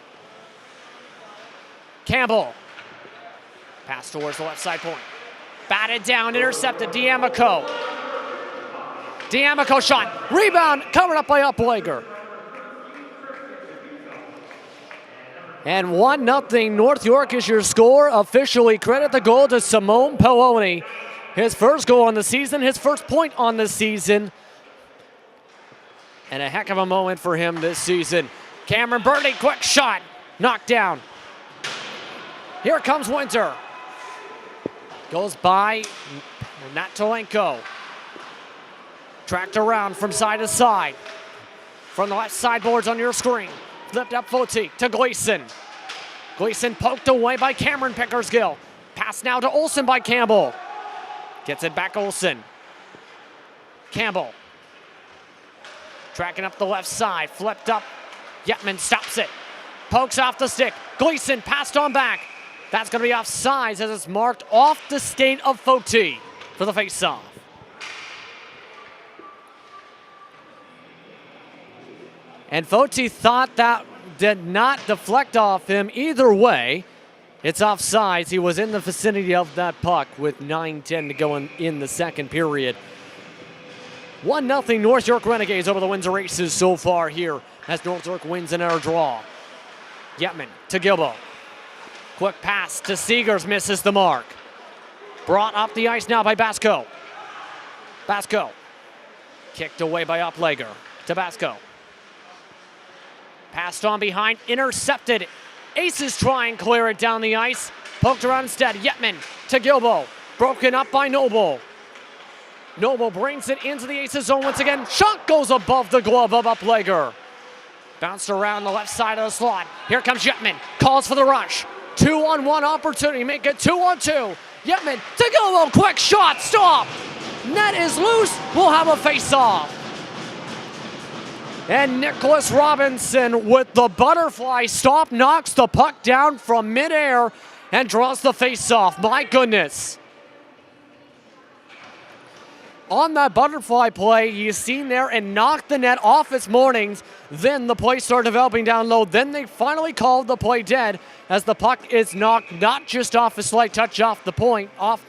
S1: Campbell. Pass towards the left side point. Batted down, intercepted, D'Amico. D'Amico shot. Rebound, covered up by Uplegger. And 1-0 North York is your score. Officially credit the goal to Simone Peloni. His first goal on the season, his first point on the season. And a heck of a moment for him this season. Cameron Birdie, quick shot. Knocked down. Here comes Windsor. Goes by Natolenko. Tracked around from side to side. From the left sideboards on your screen. Flipped up Foti to Gleason. Gleason poked away by Cameron Pickersgill. Pass now to Olsen by Campbell. Gets it back Olsen. Campbell. Tracking up the left side. Flipped up. Yetman stops it. Pokes off the stick. Gleason passed on back. That's going to be offsides as it's marked off the skate of Foti for the face-off. And Foti thought that did not deflect off him either way. It's offsides. He was in the vicinity of that puck with 9:10 to go in the second period. 1-0 North York Renegades over the Windsor Aces so far here as North York wins in our draw. Yetman to Gilbo. Quick pass to Seegers, misses the mark. Brought up the ice now by Basco. Basco. Kicked away by Uplegger to Basco. Passed on behind, intercepted. Aces try and clear it down the ice. Poked around instead. Yetman to Gilbo. Broken up by Noble. Noble brings it into the Aces zone once again. Shot goes above the glove of Uplegger. Bounced around the left side of the slot. Here comes Yetman. Calls for the rush. 2-on-1 opportunity. Make it 2-on-2. Yetman to Gilbo. Quick shot. Stop. Net is loose. We'll have a face-off. And Nicholas Robinson with the butterfly stop knocks the puck down from midair and draws the face-off. My goodness. On that butterfly play, you seen there and knocked the net off its moorings. Then the play started developing down low. Then they finally called the play dead as the puck is knocked not just off a slight touch off the point, off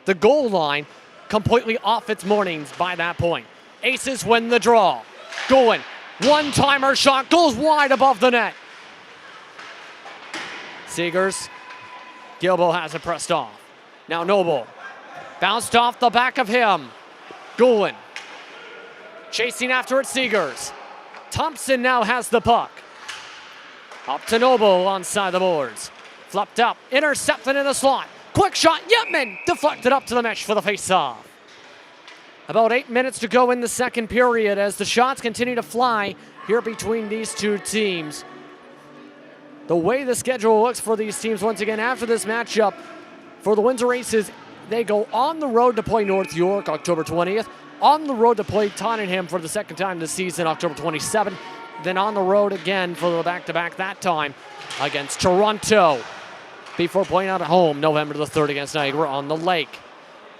S1: the goal line, completely off its moorings by that point. Aces win the draw. Going. One-timer shot goes wide above the net. Seegers. Gilbo has it pressed off. Now Noble. Bounced off the back of him. Goulin. Chasing after it, Seegers. Thompson now has the puck. Up to Noble onside the boards. Flipped up. Intercepted in the slot. Quick shot. Yetman deflected up to the mesh for the face-off. About 8 minutes to go in the second period as the shots continue to fly here between these two teams. The way the schedule looks for these teams once again after this matchup, for the Windsor Aces, they go on the road to play North York October 20th, on the road to play Tottenham for the second time this season October 27th, then on the road again for the back-to-back that time against Toronto before playing out at home November the 3rd against Niagara on the Lake.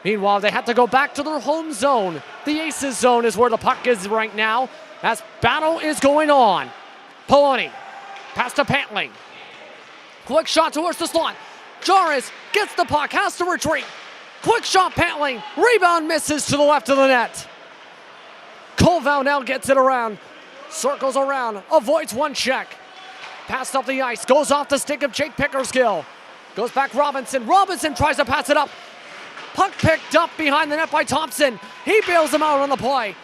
S1: Meanwhile, they have to go back to their home zone. The Aces zone is where the puck is right now as battle is going on. Poloni, pass to Pantling. Quick shot towards the slot. Jarvis gets the puck, has to retreat. Quick shot, Pantling. Rebound misses to the left of the net. Colval now gets it around. Circles around, avoids one check. Passed up the ice, goes off the stick of Jake Pickersgill. Goes back Robinson. Robinson tries to pass it up. Puck picked up behind the net by Thompson. He bails him out on the play.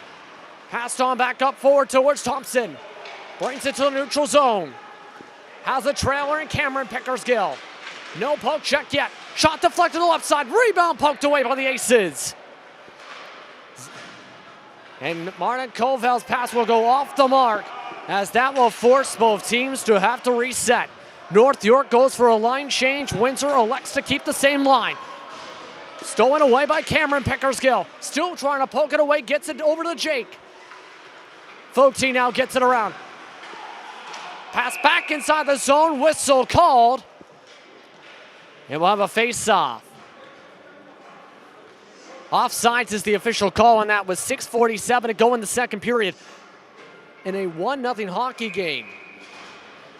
S1: Passed on back up forward towards Thompson. Brings it to the neutral zone. Has a trailer in Cameron Pickersgill. No poke check yet. Shot deflected to the left side. Rebound poked away by the Aces. And Martin Colville's pass will go off the mark as that will force both teams to have to reset. North York goes for a line change. Windsor elects to keep the same line. Stolen away by Cameron Pickersgill. Still trying to poke it away. Gets it over to Jake. Foti now gets it around. Pass back inside the zone. Whistle called. And we'll have a face-off. Offsides is the official call on that with 6:47 to go in the second period. In a 1-0 hockey game.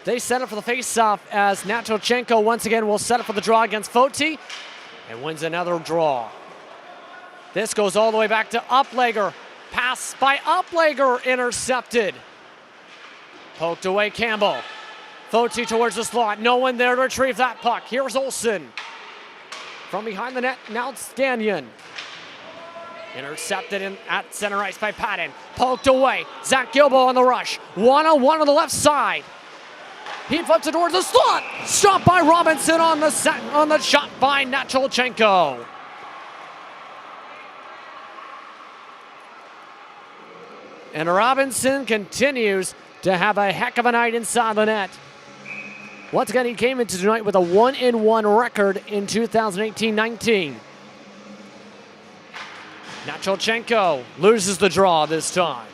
S1: They set up for the face-off as Natolchenko once again will set up for the draw against Foti. And wins another draw. This goes all the way back to Uplegger. Pass by Uplegger intercepted. Poked away Campbell. Foti towards the slot. No one there to retrieve that puck. Here's Olsen. From behind the net, now it's Stanyan. Intercepted at center ice by Patton. Poked away. Zach Gilbo on the rush. One-on-one on the left side. He flips it towards the slot. Stopped by Robinson on the shot by Natolchenko. And Robinson continues to have a heck of a night inside the net. Once again, he came into tonight with a 1-1 record in 2018-19. Nacholchenko loses the draw this time.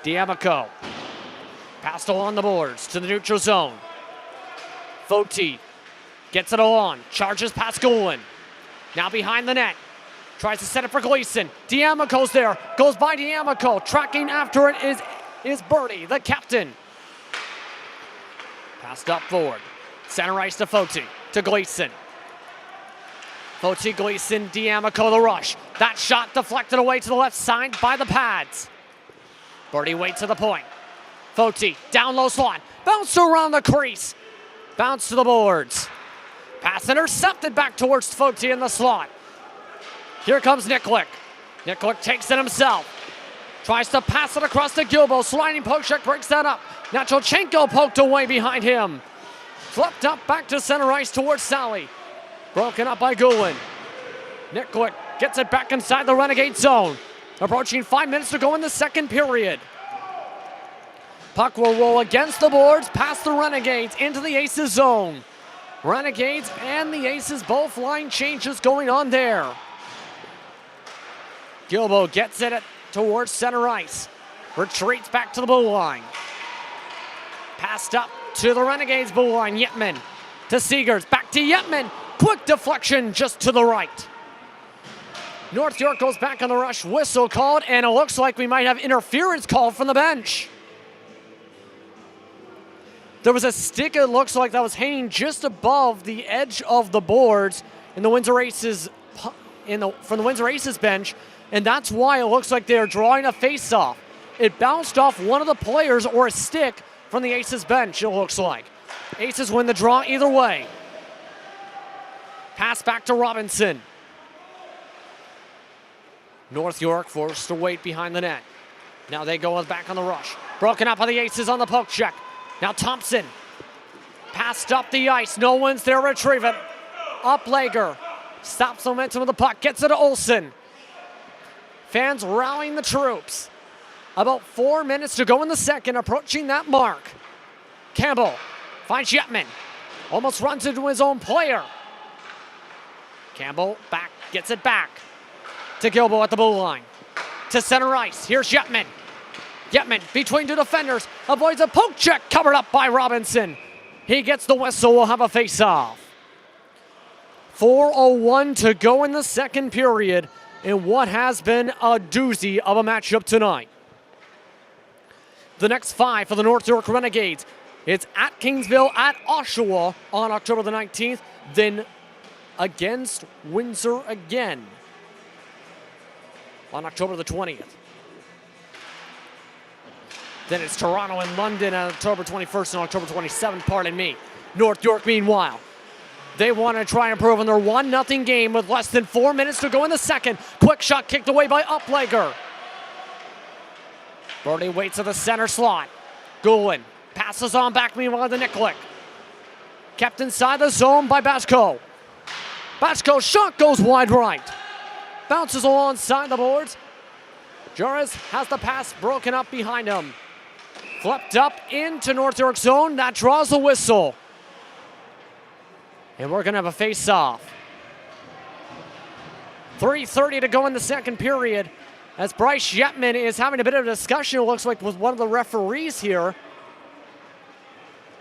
S1: D'Amico passed along the boards to the neutral zone. Foti gets it along, charges past Goulin. Now behind the net, tries to set it for Gleason. D'Amico's there, goes by D'Amico. Tracking after it is Birdie, the captain. Passed up forward. Center ice to Foti, to Gleason. Foti, Gleason, D'Amico, the rush. That shot deflected away to the left side by the pads. Birdie waits to the point. Foti, down low slot. Bounce around the crease. Bounce to the boards. Pass intercepted back towards Foti in the slot. Here comes Nikolic. Nikolic takes it himself. Tries to pass it across to Gilbo. Sliding poke check breaks that up. Nacholchenko poked away behind him. Flipped up back to center ice towards Sally. Broken up by Goulin. Nikolic gets it back inside the Renegade zone. Approaching 5 minutes to go in the second period. Puck will roll against the boards, past the Renegades, into the Aces zone. Renegades and the Aces, both line changes going on there. Gilbo gets it towards center ice. Retreats back to the blue line. Passed up to the Renegades blue line. Yetman to Seegers. Back to Yetman. Quick deflection just to the right. North York goes back on the rush. Whistle called, and it looks like we might have interference called from the bench. There was a stick, it looks like, that was hanging just above the edge of the boards in the Windsor Aces, from the Windsor Aces bench, and that's why it looks like they're drawing a face-off. It bounced off one of the players or a stick from the Aces bench, it looks like. Aces win the draw either way. Pass back to Robinson. North York forced to wait behind the net. Now they go back on the rush. Broken up by the Aces on the poke check. Now Thompson, passed up the ice. No one's there to retrieve it. Uplager stops the momentum of the puck, gets it to Olsen. Fans rallying the troops. About 4 minutes to go in the second, approaching that mark. Campbell finds Yetman. Almost runs into his own player. Campbell back, gets it back to Gilbo at the blue line. To center ice, here's Yetman. Yetman between two defenders, avoids a poke check, covered up by Robinson. He gets the whistle, we'll have a face-off. 4:01 to go in the second period in what has been a doozy of a matchup tonight. The next 5 for the North York Renegades. It's at Kingsville, at Oshawa on October the 19th, then against Windsor again on October the 20th. Then it's Toronto and London on October 21st and October 27th, pardon me. North York, meanwhile, they want to try and improve on their 1-0 game with less than 4 minutes to go in the second. Quick shot kicked away by Uplager. Birdie waits at the center slot. Goulin passes on back, meanwhile, to Nikolic. Kept inside the zone by Basko. Basko's shot goes wide right. Bounces alongside the boards. Juris has the pass broken up behind him. Flipped up into North York zone. That draws the whistle. And we're going to have a face-off. 3:30 to go in the second period as Bryce Yetman is having a bit of a discussion, it looks like, with one of the referees here.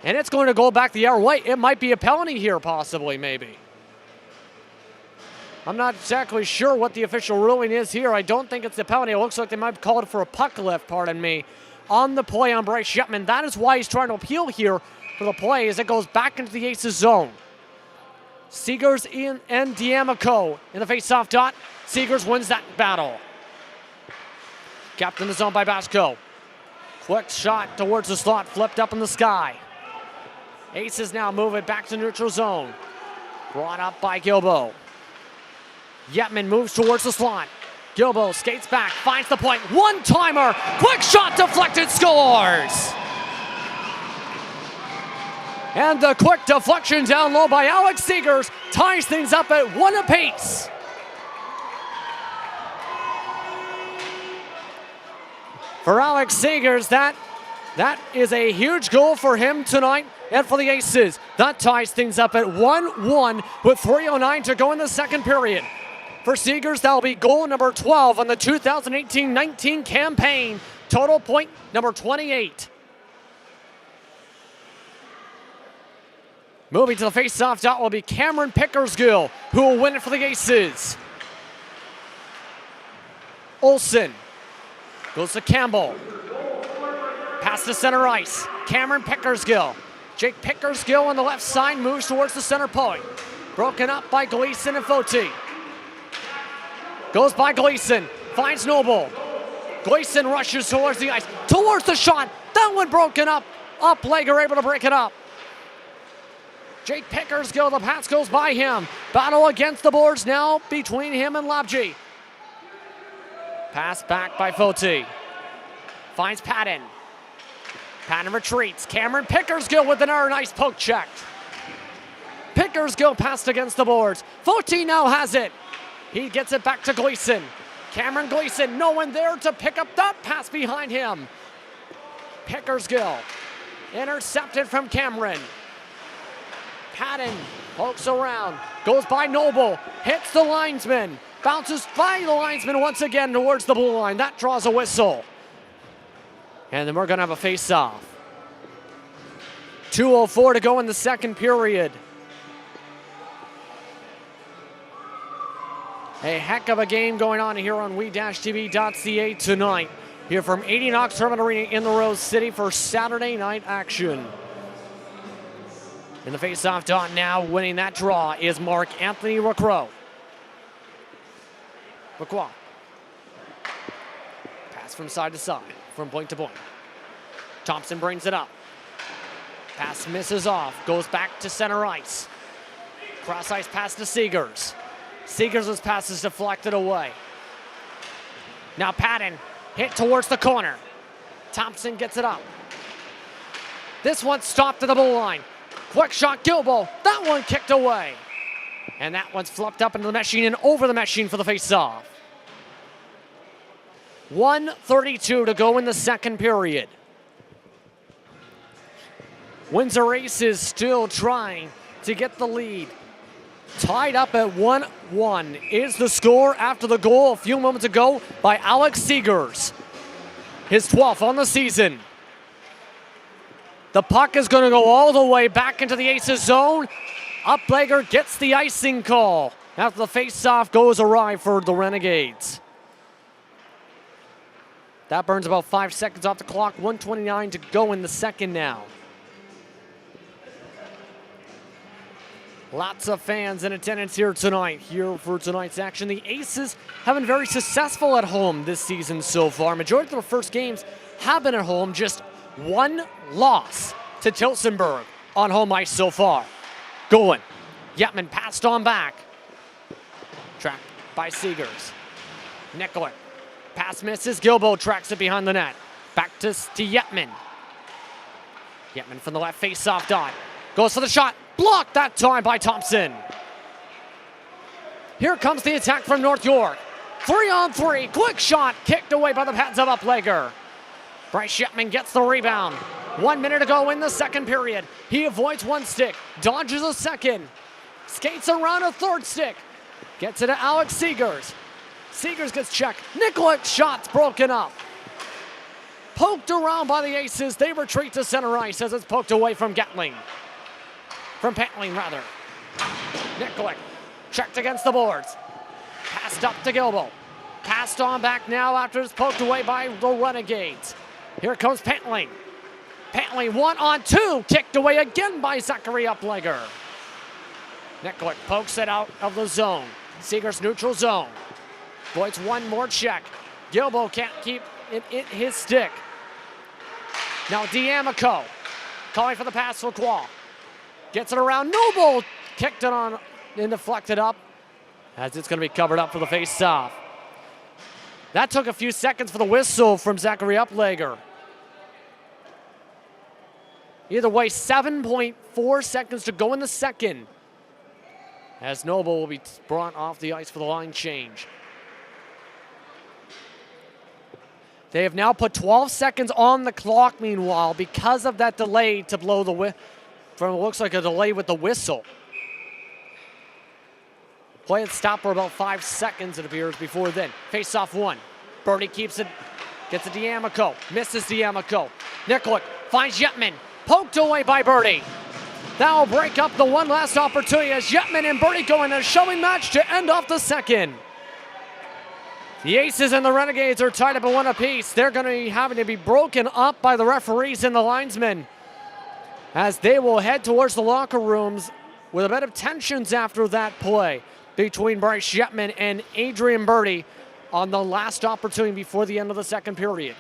S1: And it's going to go back the other way. It might be a penalty here, possibly, maybe. I'm not exactly sure what the official ruling is here. I don't think it's a penalty. It looks like they might call it for a puck lift, pardon me, on the play on Bryce Yetman. That is why he's trying to appeal here for the play as it goes back into the Aces zone. Seegers and D'Amico in the face-off dot. Seegers wins that battle. Kept in the zone by Basko. Quick shot towards the slot, flipped up in the sky. Aces now move it back to neutral zone. Brought up by Gilbo. Yetman moves towards the slot. Gilbo skates back, finds the point. One-timer, quick shot deflected, scores! And the quick deflection down low by Alex Seegers ties things up at 1 apiece. For Alex Seegers, that That is a huge goal for him tonight and for the Aces. That ties things up at 1-1 with 3:09 to go in the second period. For Seegers, that'll be goal number 12 on the 2018-19 campaign. Total point number 28. Moving to the face-off dot will be Cameron Pickersgill, who will win it for the Aces. Olsen goes to Campbell. Pass to center ice. Cameron Pickersgill. Jake Pickersgill on the left side moves towards the center point. Broken up by Gleason and Foti. Goes by Gleason. Finds Noble. Gleason rushes towards the ice. Towards the shot. That one broken up. Uplegger able to break it up. Jake Pickersgill, the pass goes by him. Battle against the boards now between him and Labji. Pass back by Foti. Finds Patton. Patton retreats. Cameron Pickersgill with another nice poke check. Pickersgill passed against the boards. Foti now has it. He gets it back to Gleason. Cameron Gleason, no one there to pick up that pass behind him. Pickersgill intercepted from Cameron. Patton pokes around, goes by Noble, hits the linesman, bounces by the linesman once again towards the blue line. That draws a whistle. And then we're going to have a face-off. 2:04 to go in the second period. A heck of a game going on here on we-tv.ca tonight. Here from 80 Knox Terminal Arena in the Rose City for Saturday night action. In the face-off dot now, winning that draw is Mark Anthony Racroix. Racroix. Pass from side to side, from point to point. Thompson brings it up. Pass misses off, goes back to center ice. Cross ice pass to Seegers. Seegers' pass is deflected away. Now Patton hit towards the corner. Thompson gets it up. This one stopped at the blue line. Quick shot, Gilbo. That one kicked away. And that one's flopped up into the machine and over the machine for the face-off. 1:32 to go in the second period. Windsor Aces still trying to get the lead. Tied up at 1-1 is the score after the goal a few moments ago by Alex Seegers. His 12th on the season. The puck is going to go all the way back into the Aces zone. Uplegger gets the icing call after the face-off goes awry for the Renegades. That burns about 5 seconds off the clock. 1:29 to go in the second now. Lots of fans in attendance here tonight. Here for tonight's action. The Aces have been very successful at home this season so far. Majority of their first games have been at home. Just one loss to Tilsonburg on home ice so far. Going. Yetman passed on back. Tracked by Seegers. Nicolak. Pass misses. Gilbo tracks it behind the net. Back to Yetman. Yetman from the left face-off dot. Goes for the shot. Blocked that time by Thompson. Here comes the attack from North York. 3-on-3. Quick shot. Kicked away by the pads of Uplegger. Bryce Yetman gets the rebound. 1 minute to go in the second period. He avoids one stick. Dodges a second. Skates around a third stick. Gets it to Alex Seegers. Seegers gets checked. Nicolak's shot's broken up. Poked around by the Aces. They retreat to center ice as it's poked away from Gatling. From Pentling, rather. Nicolak checked against the boards. Passed up to Gilbo. Passed on back now after it's poked away by the Renegades. Here comes Pentling. Pentling 1-on-2. Kicked away again by Zachary Uplegger. Nicolak pokes it out of the zone. Seegers neutral zone. Boyd's one more check. Gilbo can't keep it in his stick. Now D'Amico calling for the pass for Quall. Gets it around. Noble kicked it on and deflected up as it's going to be covered up for the face-off. That took a few seconds for the whistle from Zachary Uplegger. Either way, 7.4 seconds to go in the second as Noble will be brought off the ice for the line change. They have now put 12 seconds on the clock, meanwhile, because of that delay to blow the from what looks like a delay with the whistle. Play had stopped for about 5 seconds, it appears, before then. Face-off one. Birdie keeps it, gets it to D'Amico, misses D'Amico. Nikolic finds Yetman, poked away by Birdie. That will break up the one last opportunity as Yetman and Birdie go in a shoving match to end off the second. The Aces and the Renegades are tied up at 1 apiece. They're going to be having to be broken up by the referees and the linesmen as they will head towards the locker rooms with a bit of tensions after that play between Bryce Yetman and Adrian Birdie on the last opportunity before the end of the second period.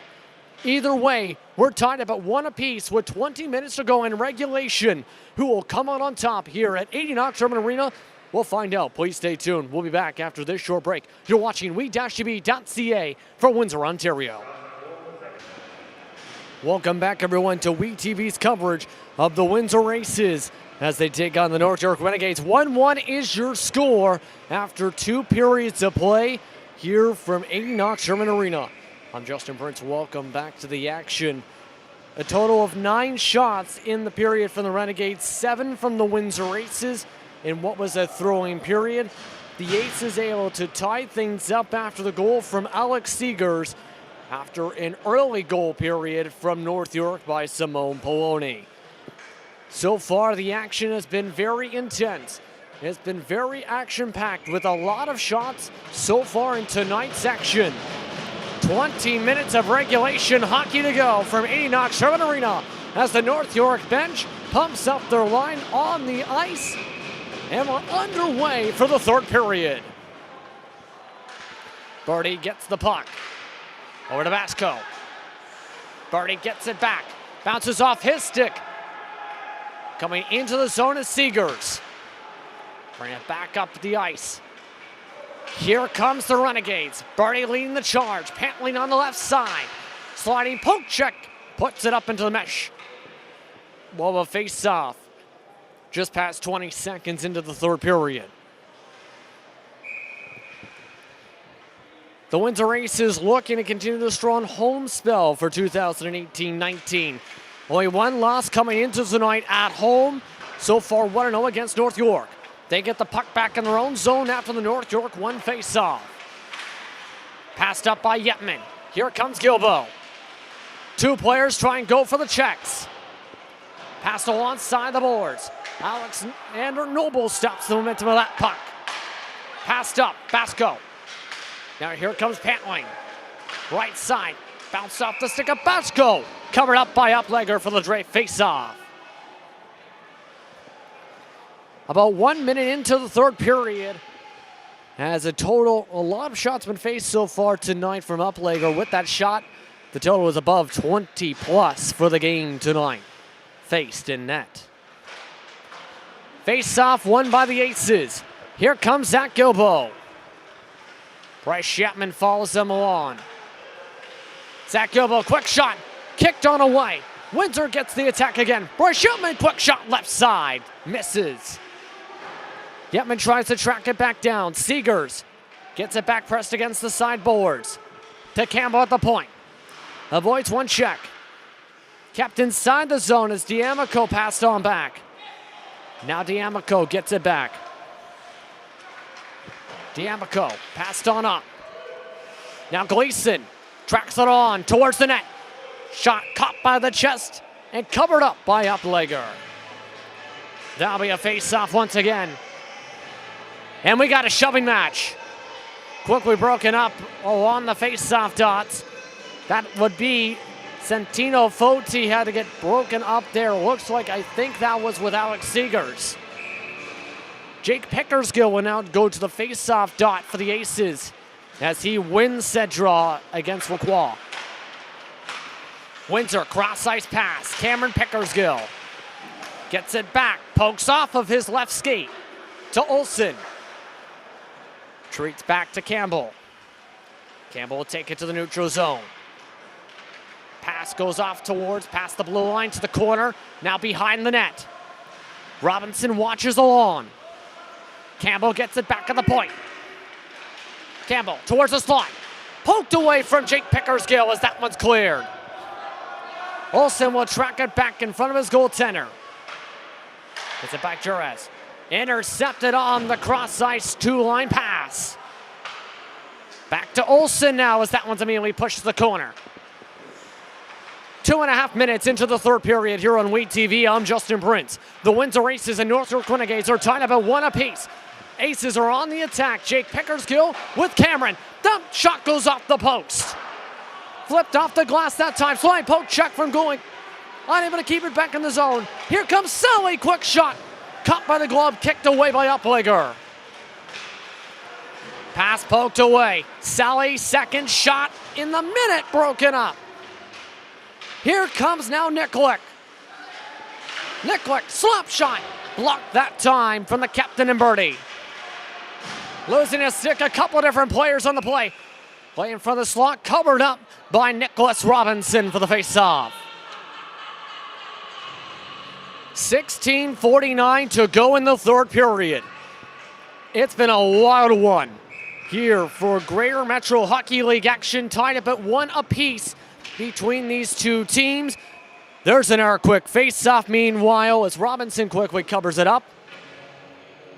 S1: Either way, we're tied up at 1 apiece with 20 minutes to go in regulation. Who will come out on top here at 80 Knox Urban Arena? We'll find out. Please stay tuned. We'll be back after this short break. You're watching we-tv.ca from Windsor, Ontario. Welcome back, everyone, to WeTV's coverage of the Windsor Races as they take on the North York Renegades. 1-1 is your score after 2 periods of play here from 80 Knox Urban Arena. I'm Justin Prince. Welcome back to the action. A total of 9 shots in the period from the Renegades, 7 from the Windsor Aces in what was a throwing period. The Aces able to tie things up after the goal from Alex Seegers after an early goal period from North York by Simone Poloni. So far, the action has been very intense. It's been very action-packed with a lot of shots so far in tonight's action. 20 minutes of regulation hockey to go from 80 Knox Urban Arena as the North York bench pumps up their line on the ice. And we're underway for the third period. Birdie gets the puck. Over to Vasco. Birdie gets it back. Bounces off his stick. Coming into the zone is Seegers. Bring it back up the ice. Here comes the Renegades. Birdie leading the charge. Pantling on the left side. Sliding poke check. Puts it up into the mesh. Well, a face-off. Just past 20 seconds into the third period. The Windsor Aces looking to continue the strong home spell for 2018-19. Only 1 loss coming into tonight at home. So far 1-0 against North York. They get the puck back in their own zone after the North York 1 face-off. Passed up by Yetman. Here comes Gilbo. 2 players try and go for the checks. Passed alongside the boards. Alexander Noble stops the momentum of that puck. Passed up, Vasco. Now here comes Pantling. Right side, bounce off the stick of Vasco. Covered up by Uplegger for the Dre face-off. About 1 minute into the third period. As a lot of shots been faced so far tonight from Uplegger. With that shot, the total was above 20 plus for the game tonight. Faced in net. Face-off won by the Aces. Here comes Zach Gilbo. Bryce Yetman follows them along. Zach Gilbo, quick shot. Kicked on away. Windsor gets the attack again. Bryce Yetman, quick shot left side. Misses. Yetman tries to track it back down. Seegers gets it back pressed against the sideboards. To Campbell at the point. Avoids 1 check. Kept inside the zone as D'Amico passed on back. Now D'Amico gets it back. D'Amico passed on up. Now Gleason tracks it on towards the net. Shot caught by the chest and covered up by Uplegger. That'll be a face-off once again. And we got a shoving match. Quickly broken up along the face-off dots. That would be Santino Foti had to get broken up there. Looks like, I think that was with Alex Seegers. Jake Pickersgill will now go to the face-off dot for the Aces as he wins said draw against Lacroix. Windsor cross-ice pass. Cameron Pickersgill gets it back. Pokes off of his left skate to Olsen. Treats back to Campbell. Campbell will take it to the neutral zone. Pass goes off towards, past the blue line to the corner, now behind the net. Robinson watches along. Campbell gets it back at the point. Campbell towards the slot. Poked away from Jake Pickersgill as that one's cleared. Olsen will track it back in front of his goaltender. Gets it back, Jerez. Intercepted on the cross-ice two-line pass. Back to Olsen now as that one's immediately pushed to the corner. 2.5 minutes into the third period here on Wheat TV. I'm Justin Prince. The Windsor Aces and North York Renegades are tied up at 1 apiece. Aces are on the attack. Jake Pickersgill with Cameron. The shot goes off the post. Flipped off the glass that time. Slide poke check from going. Unable to keep it back in the zone. Here comes Sally. Quick shot. Caught by the glove. Kicked away by Uplegger. Pass poked away. Sally, second shot in the minute, broken up. Here comes now Nikolic. Nikolic, slap shot. Blocked that time from the captain and Birdie. Losing his stick, a couple different players on the play. Playing for the slot, covered up by Nicholas Robinson for the face-off. 16:49 to go in the third period. It's been a wild one here for Greater Metro Hockey League action, tied up at 1 apiece between these two teams. There's an error quick face-off meanwhile as Robinson quickly covers it up.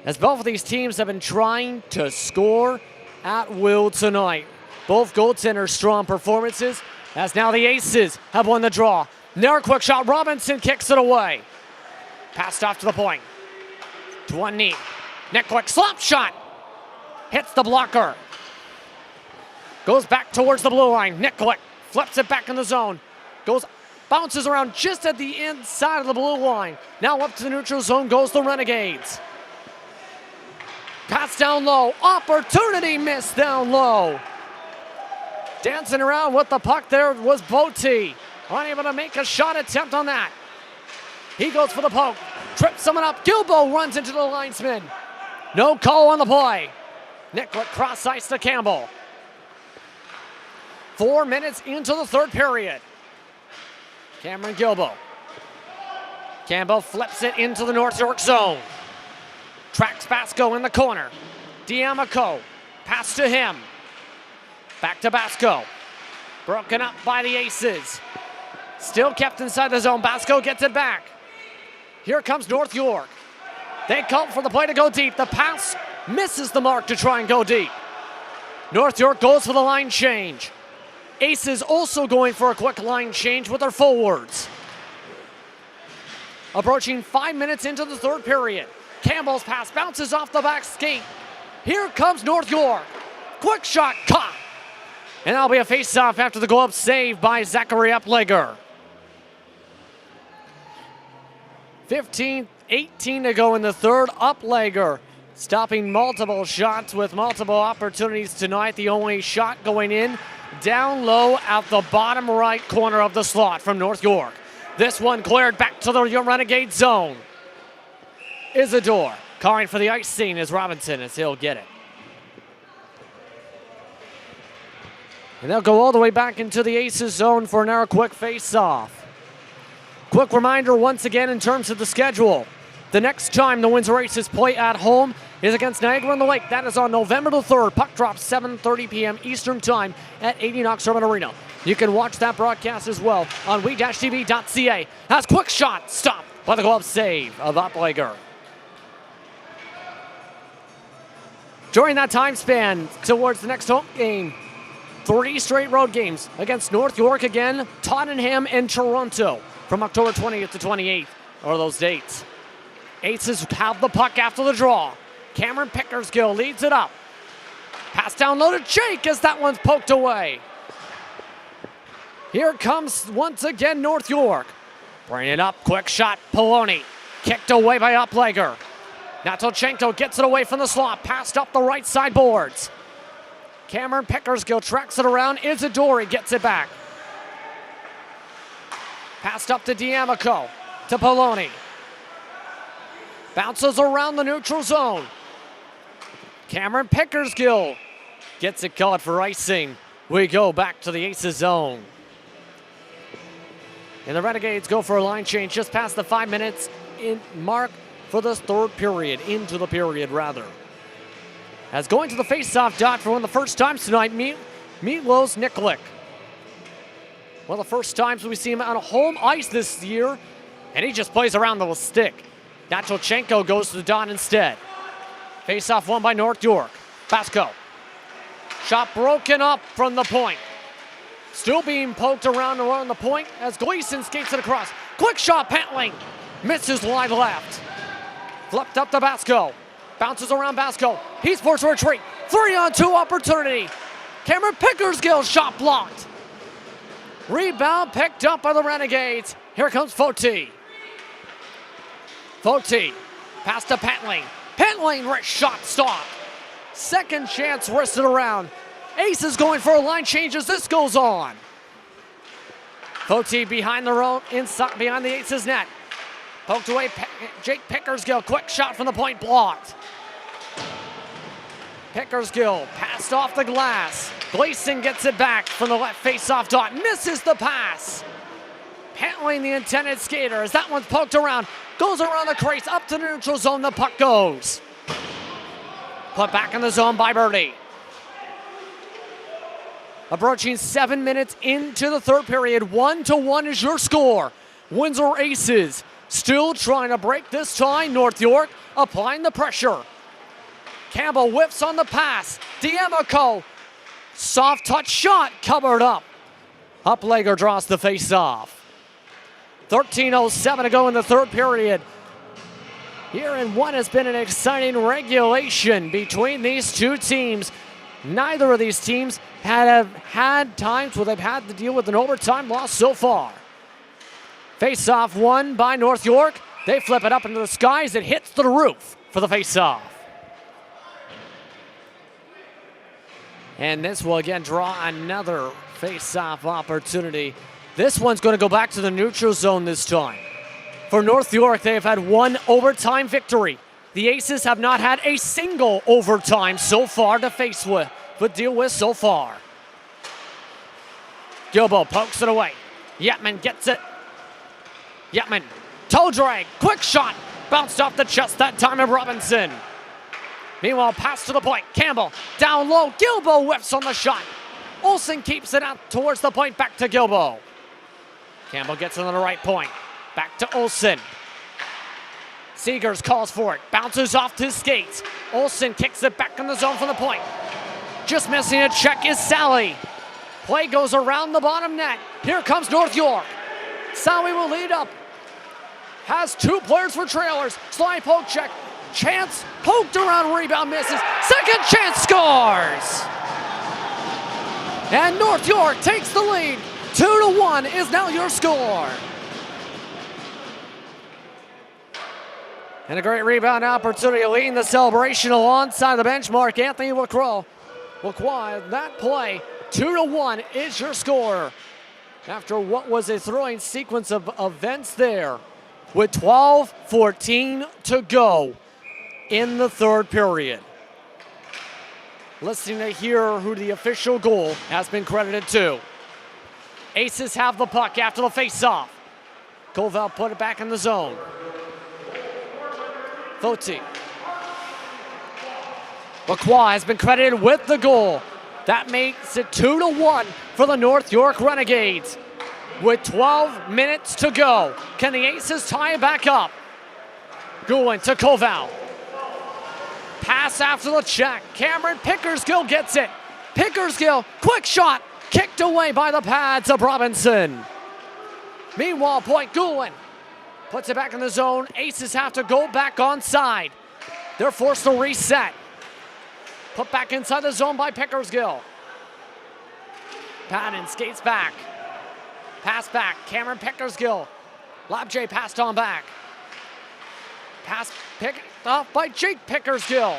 S1: As both of these teams have been trying to score at will tonight. Both goaltenders strong performances as now the Aces have won the draw. Now quick shot, Robinson kicks it away. Passed off to the point. To one knee. Nikolic slap shot. Hits the blocker. Goes back towards the blue line. Nikolic flips it back in the zone. Bounces around just at the inside of the blue line. Now up to the neutral zone goes the Renegades. Pass down low. Opportunity missed down low. Dancing around with the puck there was Botti. Unable to make a shot attempt on that. He goes for the poke. Trips someone up. Gilbo runs into the linesman. No call on the play. Nikolic cross ice to Campbell. 4 minutes into the third period. Cameron Gilbo. Campbell flips it into the North York zone. Tracks Basco in the corner. D'Amico. Pass to him. Back to Basco. Broken up by the Aces. Still kept inside the zone. Basco gets it back. Here comes North York. They call for the play to go deep. The pass misses the mark to try and go deep. North York goes for the line change. Aces also going for a quick line change with their forwards. Approaching 5 minutes into the third period. Campbell's pass bounces off the back skate. Here comes North York. Quick shot caught. And that'll be a face-off after the glove save by Zachary Uplegger. 15-18 to go in the third. Uplegger stopping multiple shots with multiple opportunities tonight. The only shot going in down low at the bottom right corner of the slot from North York. This one cleared back to the Renegade zone. Isidore calling for the ice scene as Robinson as he'll get it. And they'll go all the way back into the Aces zone for an hour quick face-off. Quick reminder once again in terms of the schedule. The next time the Windsor Aces play at home is against Niagara-on-the-Lake. That is on November the 3rd. Puck drop 7:30 p.m. Eastern Time at 80 Knox Urban Arena. You can watch that broadcast as well on we-tv.ca. As quick shot stopped by the glove save of Uplegger. During that time span towards the next home game, 3 straight road games against North York again, Tottenham, and Toronto from October 20th to 28th are those dates. Aces have the puck after the draw. Cameron Pickersgill leads it up. Pass down low to Jake as that one's poked away. Here comes once again North York. Bringing it up, quick shot, Poloni. Kicked away by Uplegger. Natolchenko gets it away from the slot, passed up the right side boards. Cameron Pickersgill tracks it around. Isidore gets it back. Passed up to D'Amico, to Poloni. Bounces around the neutral zone. Cameron Pickersgill gets it caught for icing. We go back to the Aces zone. And the Renegades go for a line change just past the 5 minutes in mark for the third period, into the period rather. As going to the face-off dot for one of the first times tonight, Milos Nikolic. One of the first times we see him on a home ice this year, and he just plays around the stick. Nachochenko goes to the dot instead. Face-off won by North York. Basco. Shot broken up from the point. Still being poked around the point as Gleason skates it across. Quick shot, Pentling. Misses wide left. Flipped up to Basco. Bounces around Basco. He's forced to retreat. 3-on-2 opportunity. Cameron Pickersgill shot blocked. Rebound picked up by the Renegades. Here comes Foti. Foti. Pass to Pentling. Pentling wrist shot stopped. Second chance wristed around. Ace is going for a line change as this goes on. Foti behind the row, inside behind the Ace's net. Poked away, Jake Pickersgill. Quick shot from the point, blocked. Pickersgill passed off the glass. Gleason gets it back from the left face-off dot. Misses the pass. Pentling, the intended skater, as that one's poked around. Goes around the crease, up to the neutral zone, the puck goes. Put back in the zone by Birdie. Approaching 7 minutes into the third period. 1-1 is your score. Windsor Aces still trying to break this tie. North York applying the pressure. Campbell whips on the pass. Diemico, soft touch shot, covered up. Uplegger draws the face-off. 13:07 to go in the third period. Here in what has been an exciting regulation between these two teams. Neither of these teams have had times where they've had to deal with an overtime loss so far. Face-off won by North York. They flip it up into the skies. It hits the roof for the face-off. And this will again draw another face-off opportunity. This one's going to go back to the neutral zone this time. For North York, they have had one overtime victory. The Aces have not had a single overtime so far to face with, but deal with so far. Gilbo pokes it away. Yetman gets it. Yetman, toe drag, quick shot. Bounced off the chest that time of Robinson. Meanwhile, pass to the point. Campbell down low. Gilbo whiffs on the shot. Olsen keeps it out towards the point. Back to Gilbo. Campbell gets it on the right point. Back to Olsen. Seegers calls for it. Bounces off his skates. Olsen kicks it back in the zone from the point. Just missing a check is Sally. Play goes around the bottom net. Here comes North York. Sally will lead up. Has two players for trailers. Slide poke check. Chance poked around, rebound misses. Second chance scores. And North York takes the lead. 2-1 is now your score. And a great rebound opportunity leading the celebration alongside the benchmark. Anthony Lacroix. That play. 2-1 is your score. After what was a thrilling sequence of events there, with 12:14 to go in the third period. Listening to hear who the official goal has been credited to. Aces have the puck after the face-off. Koval put it back in the zone. Foti. Lacroix has been credited with the goal. That makes it 2-1 for the North York Renegades. With 12 minutes to go, can the Aces tie it back up? Goulin to Koval. Pass after the check. Cameron Pickersgill gets it. Pickersgill, quick shot, kicked away by the pads of Robinson. Meanwhile, point Goulin puts it back in the zone. Aces have to go back onside. They're forced to reset. Put back inside the zone by Pickersgill. Patton skates back. Pass back. Cameron Pickersgill. Labjay passed on back. Pass picked off by Jake Pickersgill.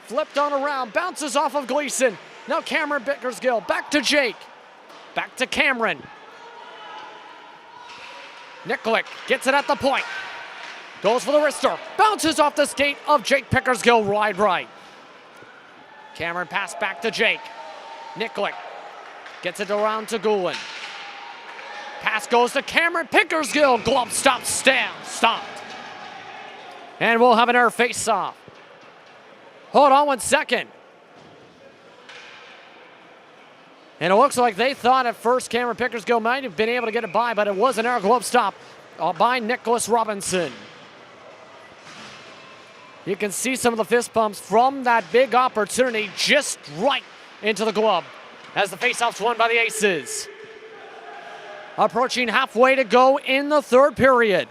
S1: Flipped on around. Bounces off of Gleason. Now Cameron Pickersgill. Back to Jake. Back to Cameron. Nikolic gets it at the point. Goes for the wrister. Bounces off the skate of Jake Pickersgill wide right. Cameron pass back to Jake. Nikolic gets it around to Goulin. Pass goes to Cameron Pickersgill. Glove stopped. Stopped. And we'll have an air face-off. Hold on 1 second. And it looks like they thought at first Cameron Pickersgill might have been able to get it by, but it was an air glove stop by Nicholas Robinson. You can see some of the fist bumps from that big opportunity just right into the glove as the faceoff's won by the Aces. Approaching halfway to go in the third period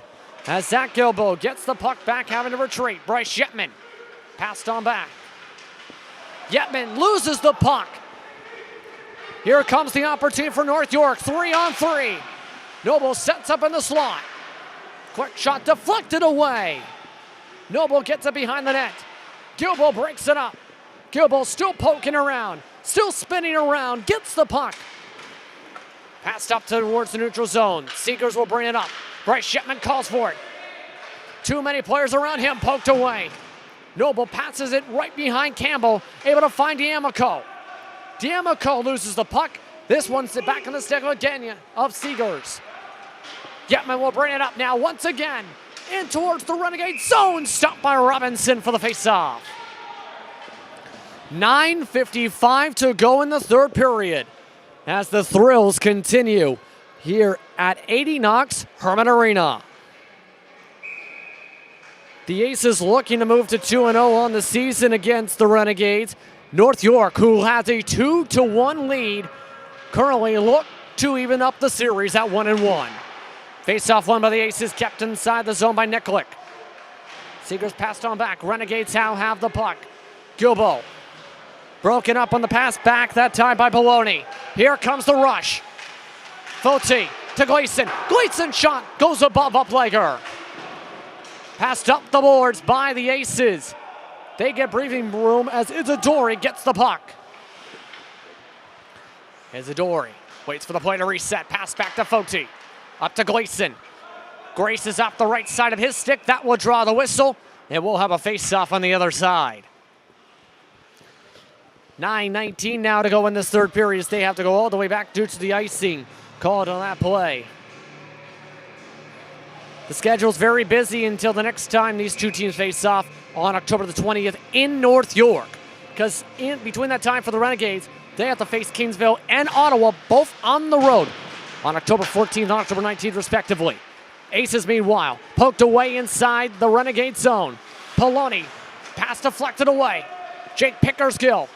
S1: as Zach Gilbo gets the puck back, having to retreat. Bryce Yetman passed on back. Yetman loses the puck. Here comes the opportunity for North York, 3-on-3. Noble sets up in the slot. Quick shot deflected away. Noble gets it behind the net. Gilbo breaks it up. Gilbo still poking around, still spinning around, gets the puck. Passed up towards the neutral zone. Seegers will bring it up. Bryce Shipman calls for it. Too many players around him, poked away. Noble passes it right behind Campbell, able to find D'Amico. D'Amico loses the puck. This one's back in the stick again of Seegers. Yetman will bring it up now once again. In towards the Renegade zone. Stopped by Robinson for the faceoff. 9:55 to go in the third period as the thrills continue here at 80 Knox Herman Arena. The Aces looking to move to 2-0 on the season against the Renegades. North York, who has a 2-1 lead, currently look to even up the series at 1-1. Face-off won by the Aces, kept inside the zone by Nikolic. Seegers passed on back. Renegades now have the puck. Gilbo broken up on the pass back, that time by Baloney. Here comes the rush. Foti to Gleason. Gleason shot goes above Uplegger. Passed up the boards by the Aces. They get breathing room as Isadori gets the puck. Isadori waits for the play to reset. Pass back to Foti. Up to Gleason. Grace is off the right side of his stick. That will draw the whistle, and we'll have a face-off on the other side. 9:19 now to go in this third period as they have to go all the way back due to the icing called on that play. The schedule's very busy until the next time these two teams face off on October the 20th in North York. Because in between that time for the Renegades, they have to face Kingsville and Ottawa, both on the road, on October 14th and October 19th, respectively. Aces, meanwhile, poked away inside the Renegade zone. Poloni, pass deflected away. Jake Pickersgill,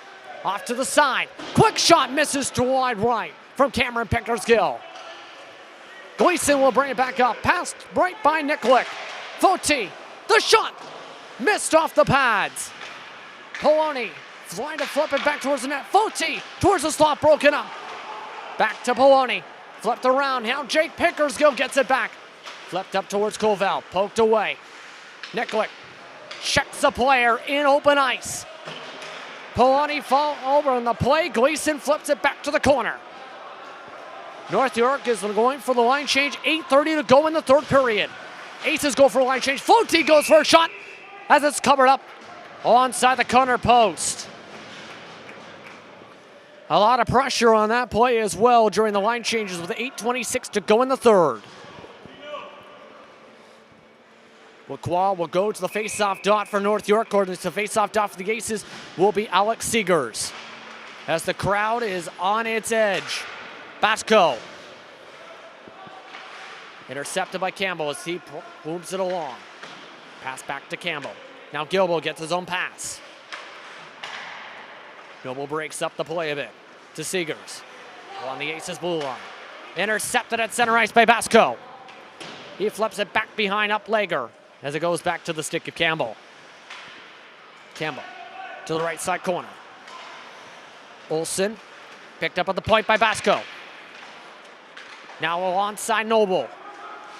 S1: off to the side. Quick shot misses to wide right from Cameron Pickersgill. Gleason will bring it back up, passed right by Nikolic. Foti, the shot, missed off the pads. Poloni, trying to flip it back towards the net. Foti, towards the slot, broken up. Back to Poloni. Flipped around, now Jake Pickersgill gets it back. Flipped up towards Colville, poked away. Nikolic checks the player in open ice. Poloni fall over on the play. Gleason flips it back to the corner. North York is going for the line change. 8:30 to go in the third period. Aces go for a line change. Foti goes for a shot as it's covered up onside the corner post. A lot of pressure on that play as well during the line changes with 8:26 to go in the third. Lacroix will go to the face-off dot for North York, or the face-off dot for the Aces will be Alex Seegers. As the crowd is on its edge. Basco. Intercepted by Campbell as he moves it along. Pass back to Campbell. Now Gilbo gets his own pass. Noble breaks up the play a bit to Seegers. On the Aces blue line. Intercepted at center ice by Basco. He flips it back behind Uplegger as it goes back to the stick of Campbell. Campbell to the right side corner. Olsen picked up at the point by Basco. Now alongside Noble.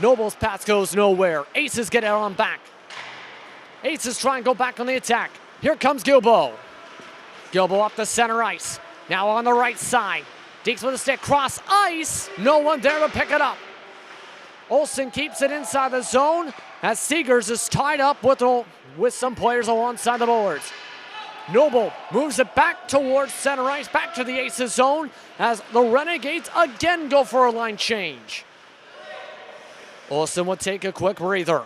S1: Noble's pass goes nowhere. Aces get it on back. Aces try and go back on the attack. Here comes Gilbo. Gilbo up the center ice. Now on the right side. Deeks with a stick, cross ice. No one there to pick it up. Olsen keeps it inside the zone as Seegers is tied up with some players alongside the boards. Noble moves it back towards center ice, back to the Aces zone as the Renegades again go for a line change. Olsen will take a quick breather.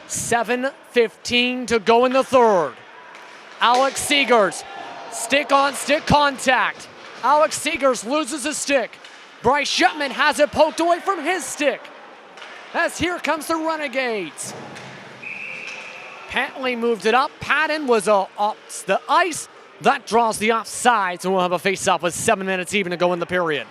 S1: 7:15 to go in the third. Alex Seegers, stick-on-stick contact. Alex Seegers loses his stick. Bryce Shetman has it poked away from his stick. As here comes the Renegades. Pantley moved it up. Patton was up the ice. That draws the offsides, and we'll have a face-off with 7 minutes even to go in the period.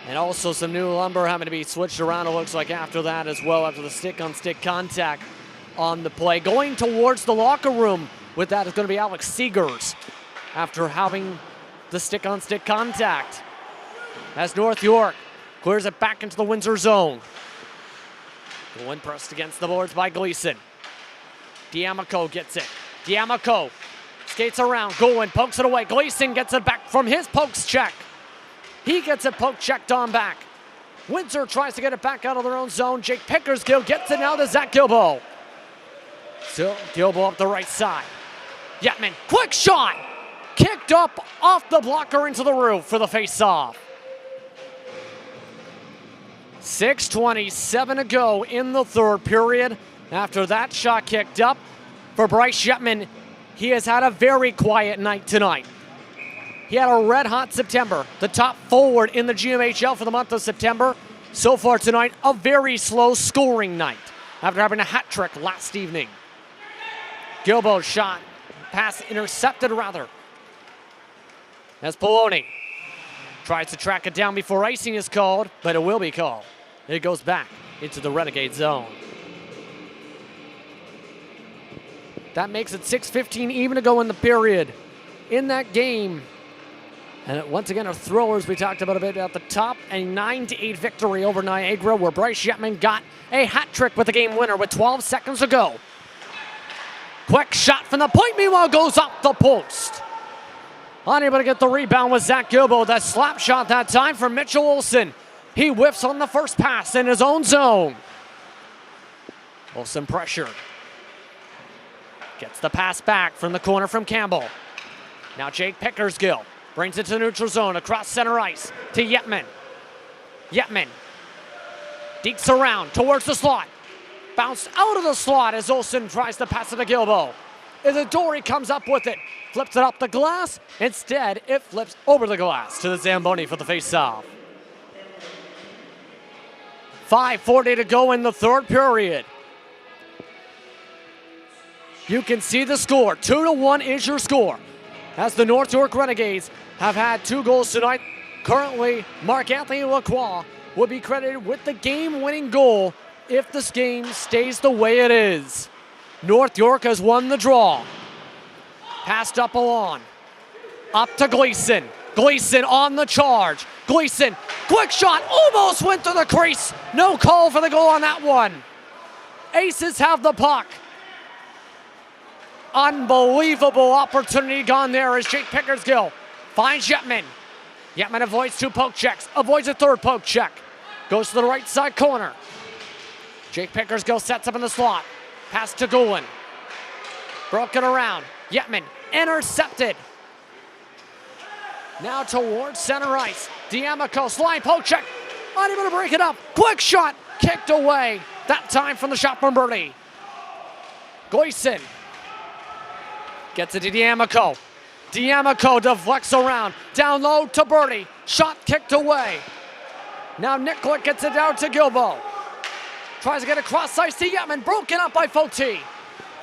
S1: And also some new lumber having to be switched around, it looks like, after that as well, after the stick-on-stick contact on the play. Going towards the locker room with that is going to be Alex Seegers after having the stick-on-stick contact. As North York clears it back into the Windsor zone. Goin pressed against the boards by Gleason. D'Amico gets it. D'Amico skates around. Goin pokes it away. Gleason gets it back from his pokes check. He gets it poke checked on back. Windsor tries to get it back out of their own zone. Jake Pickersgill gets it now to Zach Gilbo. Still Gilbo up the right side. Yetman, quick shot! Kicked up off the blocker into the roof for the face-off. 6:27 to go in the third period. After that shot kicked up for Bryce Shetman, he has had a very quiet night tonight. He had a red-hot September, the top forward in the GMHL for the month of September. So far tonight, a very slow scoring night after having a hat trick last evening. Gilbo's shot, pass intercepted rather. As Poloni tries to track it down before icing is called, but it will be called. It goes back into the Renegade zone. That makes it 6:15 even to go in the period. In that game, and once again, our throwers, we talked about a bit at the top, a 9-8 victory over Niagara, where Bryce Shetman got a hat trick with the game winner with 12 seconds to go. Quick shot from the point, meanwhile goes up the post. Unable to get the rebound with Zach Gilbo. That slap shot that time from Mitchell Olsen. He whiffs on the first pass in his own zone. Olsen pressured. Gets the pass back from the corner from Campbell. Now Jake Pickersgill brings it to the neutral zone across center ice to Yetman. Yetman deeks around towards the slot. Bounced out of the slot as Olsen tries to pass it to Gilbo. Isidori comes up with it. Flips it up the glass. Instead, it flips over the glass to the Zamboni for the face-off. 5:40 to go in the third period. You can see the score. 2-1 is your score. As the North York Renegades have had 2 goals tonight. Currently, Marc-Anthony Lacroix will be credited with the game-winning goal if this game stays the way it is. North York has won the draw. Passed up along. Up to Gleason. Gleason on the charge. Gleason, quick shot, almost went to the crease. No call for the goal on that one. Aces have the puck. Unbelievable opportunity gone there as Jake Pickersgill finds Yetman. Yetman avoids 2 poke checks, avoids a 3rd poke check. Goes to the right side corner. Jake Pickersgill sets up in the slot. Pass to Goulin. Broken around. Yetman intercepted. Now towards center ice. D'Amico slide poke check. Unable to break it up. Quick shot. Kicked away. That time from the shot from Birdie. Gleason gets it to D'Amico. D'Amico deflects around. Down low to Birdie. Shot kicked away. Now Nicklick gets it down to Gilbo. Tries to get across ice to Yetman. Broken up by Foti.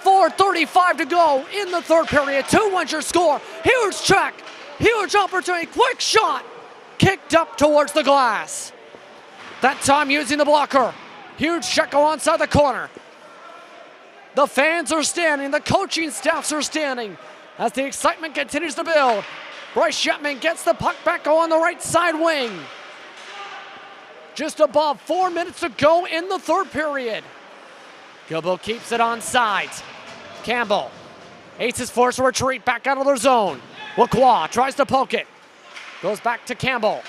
S1: 4:35 to go in the third period. 2-1 your score. Huge check. Huge opportunity. Quick shot. Kicked up towards the glass. That time using the blocker. Huge check alongside the corner. The fans are standing. The coaching staffs are standing as the excitement continues to build. Bryce Shetman gets the puck back on the right side wing. Just above 4 minutes to go in the third period. Gilbo keeps it on sides. Campbell. Aces force a retreat back out of their zone. Lacroix tries to poke it. Goes back to Campbell.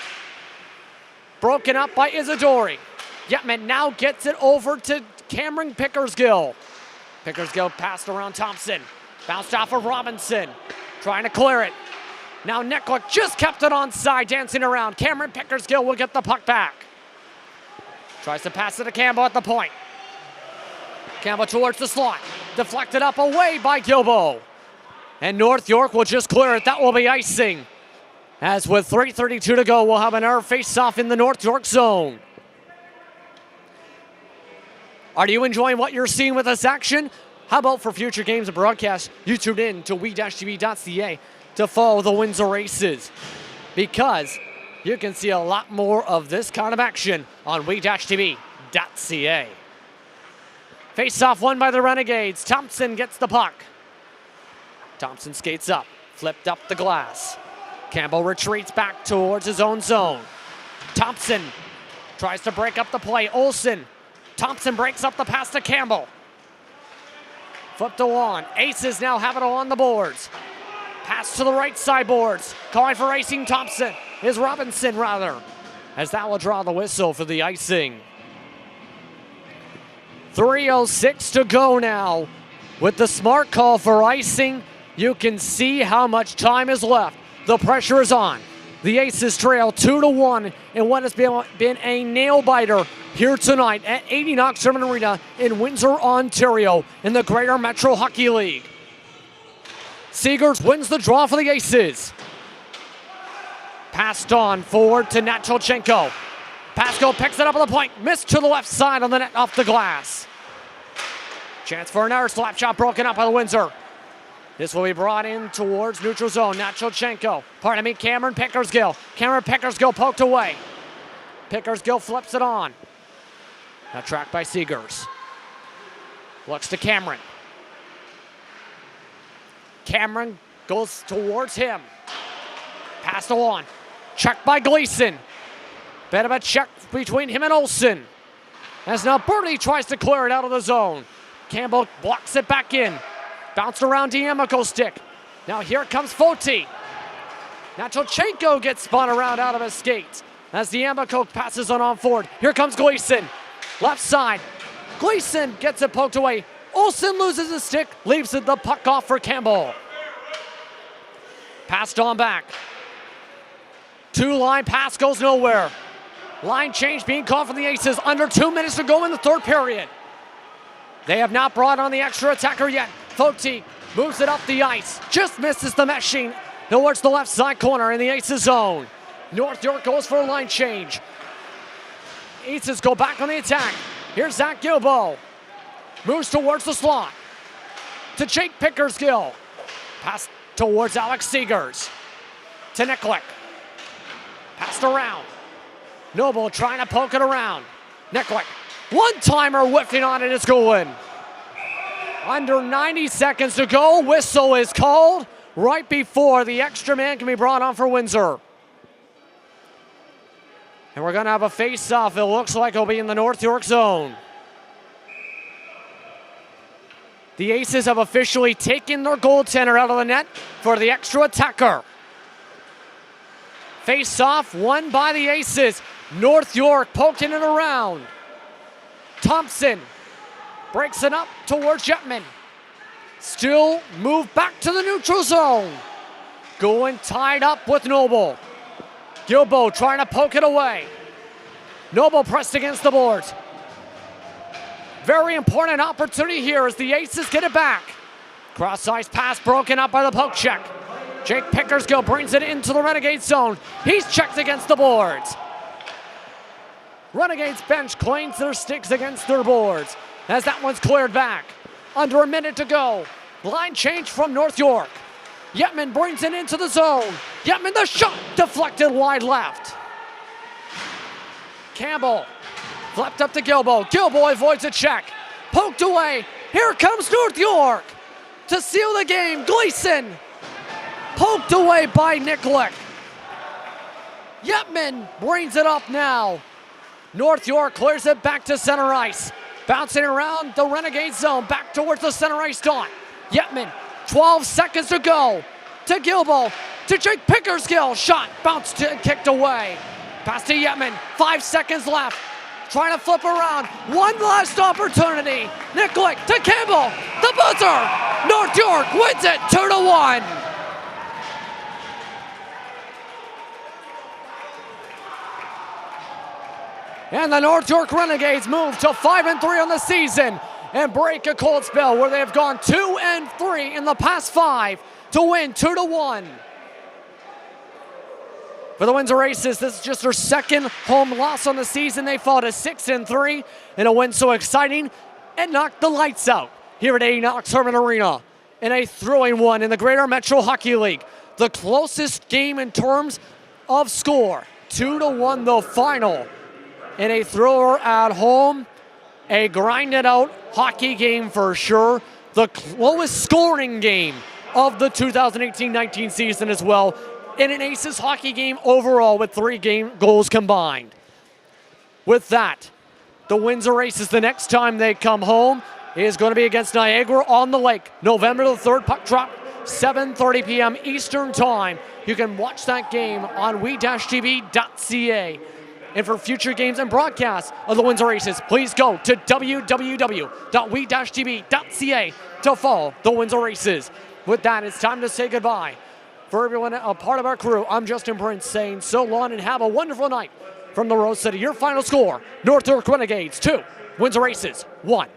S1: Broken up by Isidori. Yetman now gets it over to Cameron Pickersgill. Pickersgill passed around Thompson. Bounced off of Robinson. Trying to clear it. Now Nicklick just kept it on side, dancing around. Cameron Pickersgill will get the puck back. Tries to pass it to Campbell at the point. Campbell towards the slot. Deflected up away by Gilbo. And North York will just clear it. That will be icing. As with 3:32 to go, we'll have an error face-off in the North York zone. Are you enjoying what you're seeing with this action? How about for future games and broadcasts, you tune in to we-tv.ca to follow the Windsor Aces, because you can see a lot more of this kind of action on we-tv.ca. Face-off won by the Renegades. Thompson gets the puck. Thompson skates up, flipped up the glass. Campbell retreats back towards his own zone. Thompson tries to break up the play. Olsen. Thompson breaks up the pass to Campbell. Flip to Juan. Aces now have it on the boards. Pass to the right side boards. Calling for icing Thompson. Is Robinson, rather. As that will draw the whistle for the icing. 3:06 to go now. With the smart call for icing, you can see how much time is left. The pressure is on. The Aces trail 2-1 in what has been a nail-biter here tonight at 80 Knox Tournament Arena in Windsor, Ontario in the Greater Metro Hockey League. Seegers wins the draw for the Aces. Passed on forward to Nacholchenko. Pasco picks it up on the point. Missed to the left side on the net off the glass. Chance for an error. Slap shot broken up by the Windsor. This will be brought in towards neutral zone. Nacholchenko. Cameron Pickersgill. Cameron Pickersgill poked away. Pickersgill flips it on. Now tracked by Seegers. Looks to Cameron. Cameron goes towards him. Passed along. Checked by Gleason. Bit of a check between him and Olsen. As now Birdie tries to clear it out of the zone. Campbell blocks it back in. Bounced around D'Amico's stick. Now here comes Foti. Nacholchenko gets spun around out of his skates as D'Amico passes on forward. Here comes Gleason. Left side. Gleason gets it poked away. Olsen loses his stick, leaves the puck off for Campbell. Passed on back. Two-line pass goes nowhere. Line change being called for the Aces. Under 2 minutes to go in the third period. They have not brought on the extra attacker yet. Foti moves it up the ice. Just misses the meshing towards the left side corner in the Aces zone. North York goes for a line change. Aces go back on the attack. Here's Zach Gilbo. Moves towards the slot. To Jake Pickersgill. Pass towards Alex Seegers. To Nikolic. Passed around. Noble trying to poke it around. Nikolic. One-timer whiffing on it is going. Under 90 seconds to go. Whistle is called right before the extra man can be brought on for Windsor. And we're going to have a face-off. It looks like it'll be in the North York zone. The Aces have officially taken their goaltender out of the net for the extra attacker. Face-off won by the Aces. North York poking it around. Thompson breaks it up towards Jetman. Still moved back to the neutral zone. Going tied up with Noble. Gilbo trying to poke it away. Noble pressed against the boards. Very important opportunity here as the Aces get it back. Cross-ice pass broken up by the poke check. Jake Pickersgill brings it into the Renegades zone. He's checked against the boards. Renegades bench cleans their sticks against their boards as that one's cleared back. Under a minute to go. Line change from North York. Yetman brings it into the zone. Yetman, the shot deflected wide left. Campbell flipped up to Gilbo. Gilbo avoids a check. Poked away. Here comes North York to seal the game. Gleason poked away by Nikolic. Yetman brings it up now. North York clears it back to center ice. Bouncing around the Renegade zone, back towards the center ice dot. Yetman, 12 seconds to go. To Gilbo, to Jake Pickersgill. Shot, bounced, kicked away. Pass to Yetman, 5 seconds left. Trying to flip around, one last opportunity. Nikolic to Campbell, the buzzer. North York wins it 2-1. And the North York Renegades move to 5-3 on the season and break a cold spell where they have gone 2-3 in the past 5. to win 2-1. For the Windsor Aces, this is just their second home loss on the season. They fall to 6-3 in a win so exciting it knocked the lights out here at 80 Knox Herman Arena in a thrilling one in the Greater Metro Hockey League. The closest game in terms of score, 2-1 the final in a thriller at home. A grinded out hockey game for sure. The lowest scoring game of the 2018-19 season as well. In an Aces hockey game overall with 3 game goals combined. With that, the Windsor Aces, the next time they come home, is going to be against Niagara on the Lake. November the 3rd, puck drop, 7:30 p.m. Eastern Time. You can watch that game on we-tv.ca. And for future games and broadcasts of the Windsor Aces, please go to www.we-tv.ca to follow the Windsor Aces. With that, it's time to say goodbye. For everyone a part of our crew, I'm Justin Prince saying so long and have a wonderful night from the Rose City. Your final score, North York Renegades 2, Windsor Aces 1.